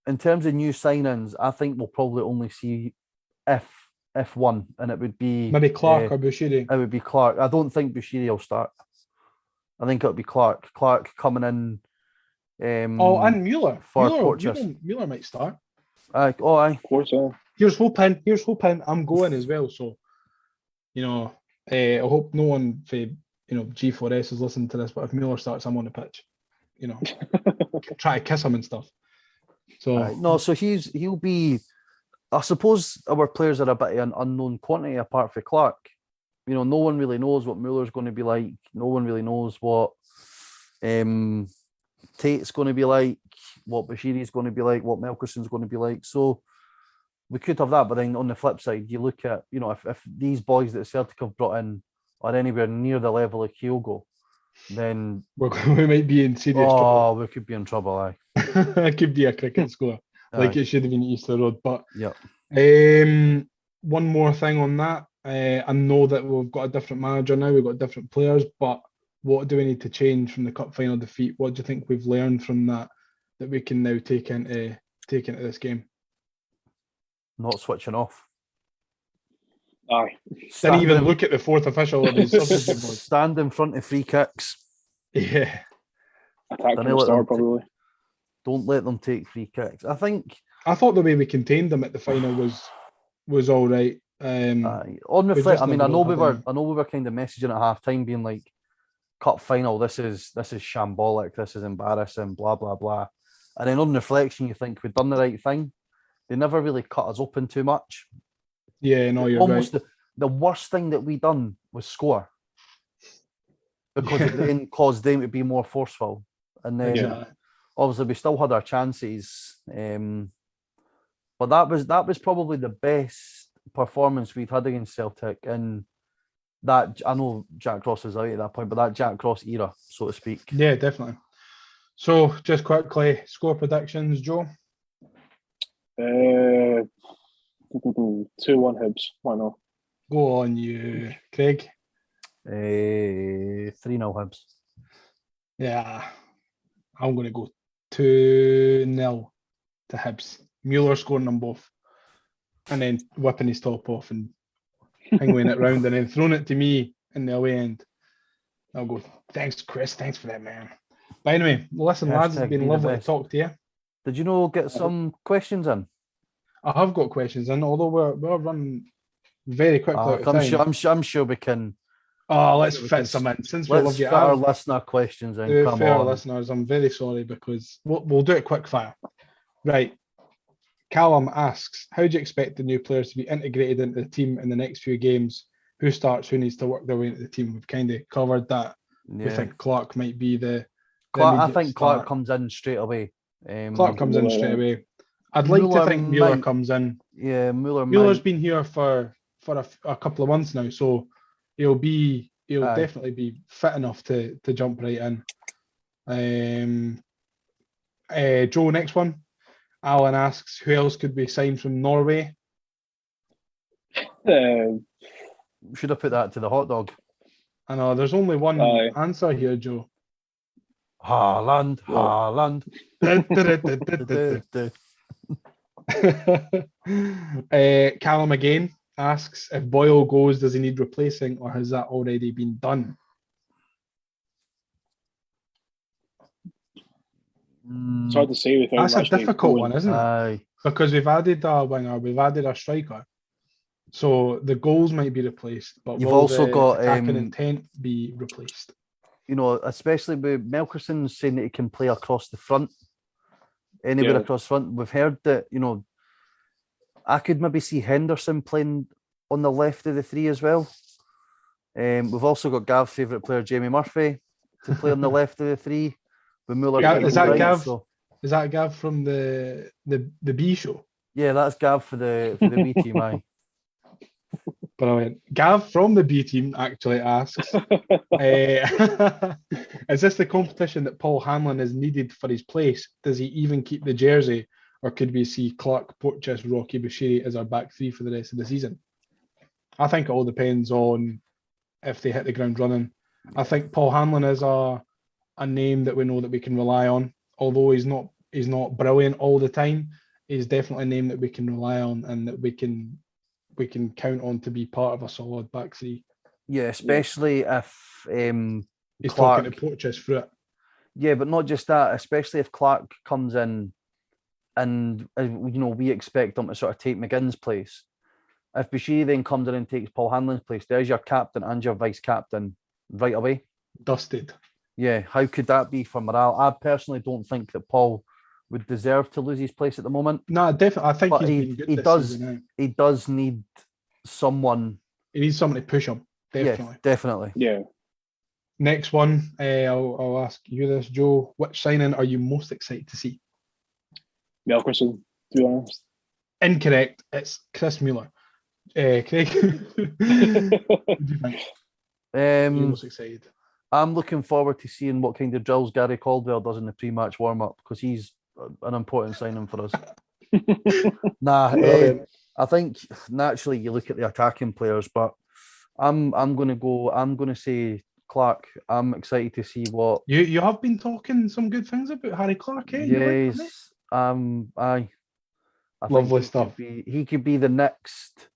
[SPEAKER 2] in terms of new signings, I think we'll probably only see F1, and it would be
[SPEAKER 1] maybe Clarke or Bushiri.
[SPEAKER 2] It would be Clarke. I don't think Bushiri will start. I think it'll be Clarke. Clarke coming in.
[SPEAKER 1] And Mueller. Mueller might start.
[SPEAKER 2] Aye.
[SPEAKER 3] Of course,
[SPEAKER 1] Here's hoping. I'm going as well. So, I hope no one for G4S is listening to this. But if Mueller starts, I'm on the pitch. Try to kiss him and stuff. So
[SPEAKER 2] no. So he'll be. I suppose our players are a bit of an unknown quantity apart from Clarke. No one really knows what Mueller's going to be like. No one really knows what Tait's going to be like, what Bushiri's going to be like, what Melkersen's going to be like. So we could have that, but then on the flip side, you look at, if these boys that Celtic have brought in are anywhere near the level of Kyogo, then
[SPEAKER 1] we might be in serious trouble.
[SPEAKER 2] We could be in trouble, aye.
[SPEAKER 1] It could be a cricket score, like it should have been Easter Road. But one more thing on that. I know that we've got a different manager now, we've got different players, but what do we need to change from the cup final defeat? What do you think we've learned from that we can now take into this game?
[SPEAKER 2] Not switching off.
[SPEAKER 3] Aye.
[SPEAKER 1] Didn't even look at the fourth official.
[SPEAKER 2] Stand in front of free kicks.
[SPEAKER 1] Yeah.
[SPEAKER 3] Attack from the start, probably.
[SPEAKER 2] Don't let them take free kicks. I
[SPEAKER 1] thought the way we contained them at the final was all right.
[SPEAKER 2] On reflect, I know we were kind of messaging at half time, being like, cup final, this is shambolic, this is embarrassing, blah blah blah. And then on reflection, you think we've done the right thing. They never really cut us open too much.
[SPEAKER 1] Yeah, no, you're
[SPEAKER 2] almost
[SPEAKER 1] right.
[SPEAKER 2] The worst thing that we done was score, because it then caused them to be more forceful. And then obviously we still had our chances, but that was probably the best performance we've had against Celtic. And that, I know Jack Ross was out at that point, but that Jack Ross era, so to speak.
[SPEAKER 1] Yeah, definitely. So just quickly, score predictions, Joe.
[SPEAKER 3] 2-1 Hibs. Why not?
[SPEAKER 1] Go on, you, Craig.
[SPEAKER 2] 3-0 Hibs.
[SPEAKER 1] Yeah, I'm going to go 2-0 to Hibs. Mueller scoring them both, and then whipping his top off and hanging it round, and then throwing it to me in the away end. I'll go, thanks, Chris. Thanks for that, man. But anyway, listen, lads, it's been lovely to talk to you.
[SPEAKER 2] Did you get some questions in?
[SPEAKER 1] I have got questions in, although we're running very quickly out of time.
[SPEAKER 2] I'm sure we can
[SPEAKER 1] Oh, let's fit some in. Since we love
[SPEAKER 2] Let's
[SPEAKER 1] you,
[SPEAKER 2] fit our listener questions in.
[SPEAKER 1] to
[SPEAKER 2] Come
[SPEAKER 1] fair
[SPEAKER 2] on.
[SPEAKER 1] listeners, I'm very sorry because we'll do it quick fire. Right. Callum asks, how do you expect the new players to be integrated into the team in the next few games? Who starts? Who needs to work their way into the team? We've kind of covered that.
[SPEAKER 2] Yeah.
[SPEAKER 1] We think Clarke might be the
[SPEAKER 2] I think Clarke
[SPEAKER 1] start.
[SPEAKER 2] comes in straight away.
[SPEAKER 1] Clarke comes in straight away. I'd like to think Mueller comes in.
[SPEAKER 2] Yeah,
[SPEAKER 1] Mueller's been here for a couple of months now, so he'll definitely be fit enough to jump right in. Joe, next one. Alan asks, who else could be signed from Norway?
[SPEAKER 2] Should have put that to the hot dog.
[SPEAKER 1] I know there's only one answer here, Joe.
[SPEAKER 2] Haaland.
[SPEAKER 1] Callum again asks, if Boyle goes, does he need replacing, or has that already been done?
[SPEAKER 3] It's hard to say.
[SPEAKER 1] That's a difficult one, isn't it? Because we've added a winger, we've added a striker, so the goals might be replaced, but
[SPEAKER 2] you've also got
[SPEAKER 1] attacking intent be replaced?
[SPEAKER 2] You know, especially with Melkersen saying that he can play across the front, anywhere across front. We've heard that, you know, I could maybe see Henderson playing on the left of the three as well. We've also got Gav's favourite player, Jamie Murphy, to play on the left of the three. With Mueller,
[SPEAKER 1] is that Gav? So. Is that Gav from the B show?
[SPEAKER 2] Yeah, that's Gav for the B team. Aye.
[SPEAKER 1] Brilliant. Gav from the B team actually asks, is this the competition that Paul Hanlon is needed for his place? Does he even keep the jersey, or could we see Clarke, Porteous, Rocky, Bushiri as our back three for the rest of the season? I think it all depends on if they hit the ground running. I think Paul Hanlon is a name that we know that we can rely on. Although he's not brilliant all the time, he's definitely a name that we can rely on and that we can count on to be part of a solid back three.
[SPEAKER 2] Yeah, especially if
[SPEAKER 1] he's
[SPEAKER 2] Clarke,
[SPEAKER 1] talking to Porteous through it.
[SPEAKER 2] Yeah, but not just that. Especially if Clarke comes in, and you know, we expect him to sort of take McGinn's place. If Bushiri then comes in and takes Paul Hanlon's place, there's your captain and your vice captain right away.
[SPEAKER 1] Dusted.
[SPEAKER 2] Yeah, how could that be for morale? I personally don't think that Paul would deserve to lose his place at the moment.
[SPEAKER 1] No, definitely. I think
[SPEAKER 2] but
[SPEAKER 1] he's been good this season now.
[SPEAKER 2] He does need someone.
[SPEAKER 1] He needs someone to push him. Definitely.
[SPEAKER 2] Yeah, definitely.
[SPEAKER 3] Yeah.
[SPEAKER 1] Next one, I'll ask you this, Joe. Which signing are you most excited to see?
[SPEAKER 3] Melkersen, to be honest.
[SPEAKER 1] Incorrect. It's Chris Mueller. Craig, what do you think? Are you most excited?
[SPEAKER 2] I'm looking forward to seeing what kind of drills Gary Caldwell does in the pre-match warm-up, because he's an important signing for us. I think naturally you look at the attacking players, but I'm going to say Clarke. I'm excited to see what
[SPEAKER 1] you have been talking some good things about Harry Clarke.
[SPEAKER 2] Yes, I
[SPEAKER 1] lovely stuff.
[SPEAKER 2] He could be the next.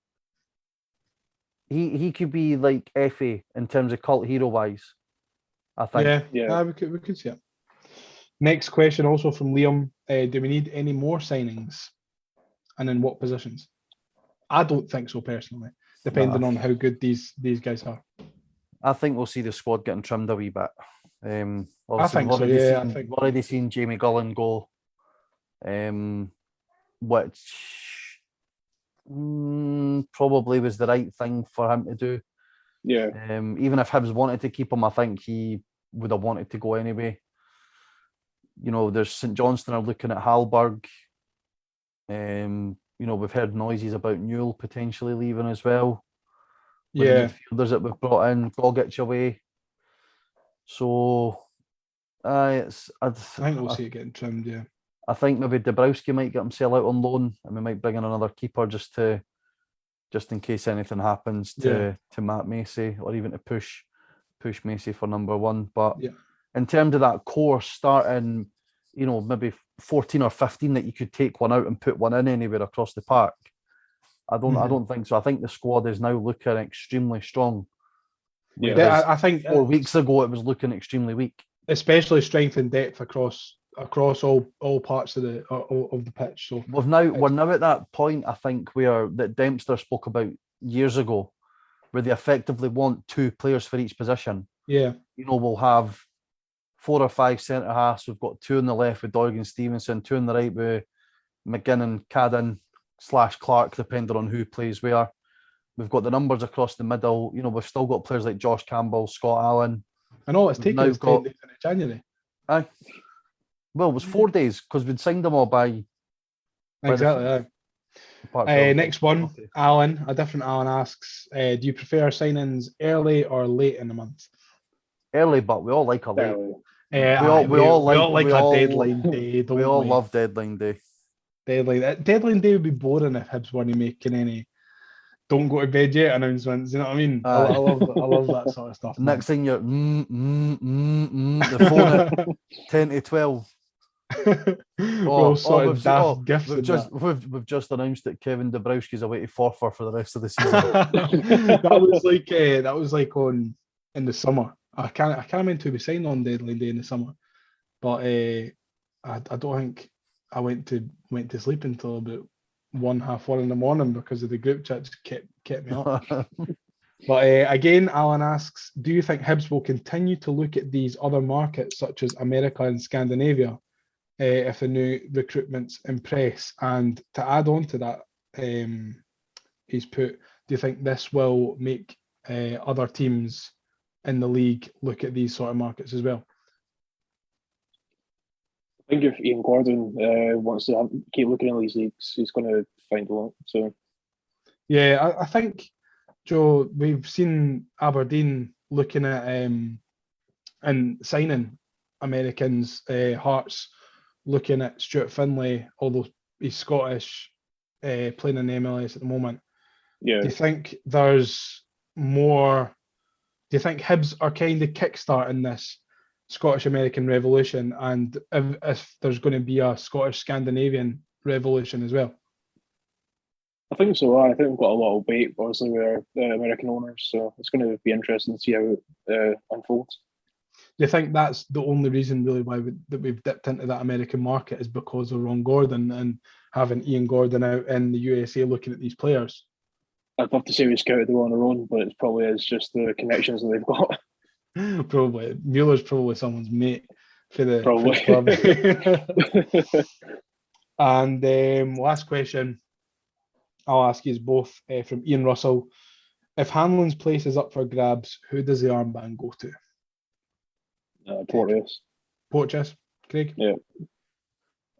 [SPEAKER 2] He could be like Effie in terms of cult hero wise. I think.
[SPEAKER 1] Yeah. We could see it. Next question, also from Liam. Do we need any more signings, and in what positions? I don't think so personally, depending on how good these guys are.
[SPEAKER 2] I think we'll see the squad getting trimmed a wee bit.
[SPEAKER 1] I think so. Yeah,
[SPEAKER 2] we've already seen Jamie Gullen go, which probably was the right thing for him to do.
[SPEAKER 3] Yeah.
[SPEAKER 2] Even if Hibs wanted to keep him, I think he would have wanted to go anyway. You know, there's St Johnstone are looking at Hallberg. You know, we've heard noises about Newell potentially leaving as well. With the midfielders that we've brought in, Gogic away. So, I
[SPEAKER 1] think we'll see it getting trimmed. Yeah.
[SPEAKER 2] I think maybe Dabrowski might get himself out on loan, and we might bring in another keeper just in case anything happens to Matt Macy, or even to push Macy for number one. But in terms of that core starting, you know, maybe 14 or 15 that you could take one out and put one in anywhere across the park. I don't think so. I think the squad is now looking extremely strong.
[SPEAKER 1] Yeah, I think
[SPEAKER 2] 4 weeks ago it was looking extremely weak.
[SPEAKER 1] Especially strength and depth across all parts of the pitch. So
[SPEAKER 2] we're now at that point, I think, where that Dempster spoke about years ago, where they effectively want 2 players for each position.
[SPEAKER 1] Yeah.
[SPEAKER 2] We'll have 4 or 5 centre halves. We've got 2 on the left with Doigan Stevenson, 2 on the right with McGinnon, Cadden / Clarke, depending on who plays where. We've got the numbers across the middle. We've still got players like Josh Campbell, Scott Allen.
[SPEAKER 1] I know it's taken us 10 days into January.
[SPEAKER 2] Aye. Well, it was 4 days because we'd signed them all by
[SPEAKER 1] exactly. Next one, okay. Alan, a different Alan asks, do you prefer signings early or late in the month?
[SPEAKER 2] Early, but we all like a late.
[SPEAKER 1] We all like a deadline day. Don't
[SPEAKER 2] we all love deadline day.
[SPEAKER 1] Deadline day would be boring if Hibs weren't making any "don't go to bed yet" announcements. You know what I mean? I love that sort of stuff.
[SPEAKER 2] Next thing you're the phone at 10 to 12. We've just announced that Kevin Dabrowski's away to Forfar for the rest of the season.
[SPEAKER 1] that was like on in the summer. I can't remember who we signed on deadline day in the summer, but I don't think I went to sleep until about 1:30 in the morning because of the group chat just kept me up. But again, Alan asks, do you think Hibs will continue to look at these other markets such as America and Scandinavia if the new recruitments impress? And to add on to that, he's put, do you think this will make other teams in the league look at these sort of markets as well?
[SPEAKER 3] I think if Ian Gordon wants to keep looking at these leagues, he's going to find a lot. So,
[SPEAKER 1] yeah, I think, Joe, we've seen Aberdeen looking at and signing Americans, Hearts looking at Stuart Finlay, although he's Scottish, playing in the MLS at the moment.
[SPEAKER 3] Yeah.
[SPEAKER 1] Do you think there's more? Do you think Hibs are kind of kickstarting this Scottish-American revolution, and if there's going to be a Scottish-Scandinavian revolution as well?
[SPEAKER 3] I think so. I think we've got a lot of weight, obviously, with our American owners, so it's going to be interesting to see how it unfolds.
[SPEAKER 1] Do you think that's the only reason, really, why we've dipped into that American market is because of Ron Gordon and having Ian Gordon out in the USA looking at these players?
[SPEAKER 3] I'd love to say we scouted them on our own, but it probably is just the connections that they've got.
[SPEAKER 1] Probably. Mueller's probably someone's mate for the club. And last question I'll ask you is both from Ian Russell. If Hanlon's place is up for grabs, who does the armband go to?
[SPEAKER 3] Porteous.
[SPEAKER 1] Porteous, Craig?
[SPEAKER 3] Yeah.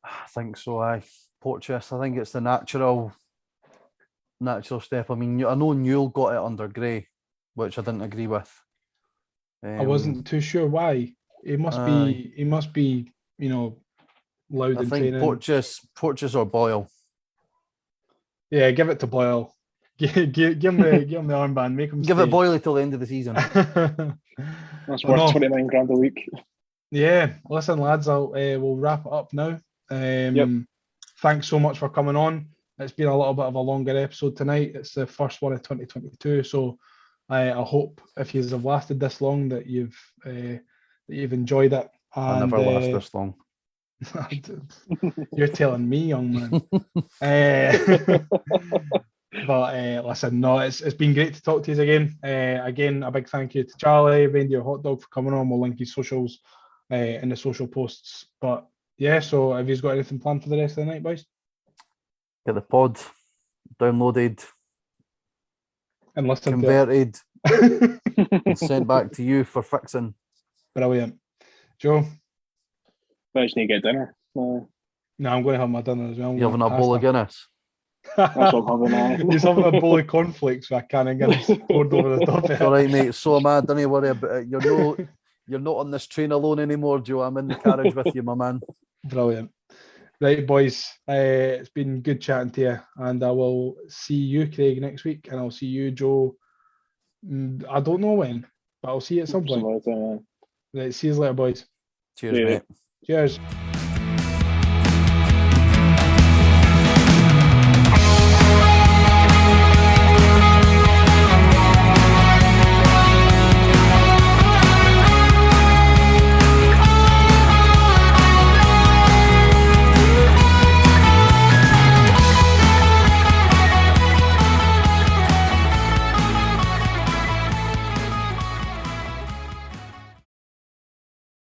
[SPEAKER 2] I think so, aye. Porteous. I think it's the natural step. I mean, I know Newell got it under Gray, which I didn't agree with.
[SPEAKER 1] I wasn't too sure why. He must be, loud in training.
[SPEAKER 2] I think Porteous or Boyle.
[SPEAKER 1] Yeah, give it to Boyle. Give him the armband. Make him
[SPEAKER 2] give
[SPEAKER 1] stay.
[SPEAKER 2] It Boyle till the end of the season.
[SPEAKER 3] That's worth $29,000 a week.
[SPEAKER 1] Yeah, listen, lads, we'll wrap it up now. Thanks so much for coming on. It's been a little bit of a longer episode tonight. It's the first one of 2022, so I hope if you have lasted this long that you've enjoyed it. And,
[SPEAKER 2] I never last this long.
[SPEAKER 1] You're telling me, young man. But listen, no, it's been great to talk to you again. Again, a big thank you to Charlie, Reindeer Hot Dog, for coming on. We'll link his socials in the social posts. But yeah, so have you got anything planned for the rest of the night, boys?
[SPEAKER 2] Get the pod downloaded
[SPEAKER 1] and listened,
[SPEAKER 2] converted, and sent back to you for fixing.
[SPEAKER 1] Brilliant. Joe?
[SPEAKER 3] I just need to get dinner.
[SPEAKER 1] No, I'm going to have my dinner as well.
[SPEAKER 2] You having a bowl of Guinness?
[SPEAKER 3] That's what I'm having.
[SPEAKER 1] He's having a bowl of cornflakes with a can of Guinness poured over the top of it.
[SPEAKER 2] All right, mate. So am I. Don't worry about it. You're not on this train alone anymore, Joe. I'm in the carriage with you, my man.
[SPEAKER 1] Brilliant. Right, boys. It's been good chatting to you, and I will see you, Craig, next week, and I'll see you, Joe. I don't know when, but I'll see you at some point. Right, see you later, boys.
[SPEAKER 2] Cheers, mate.
[SPEAKER 1] Cheers.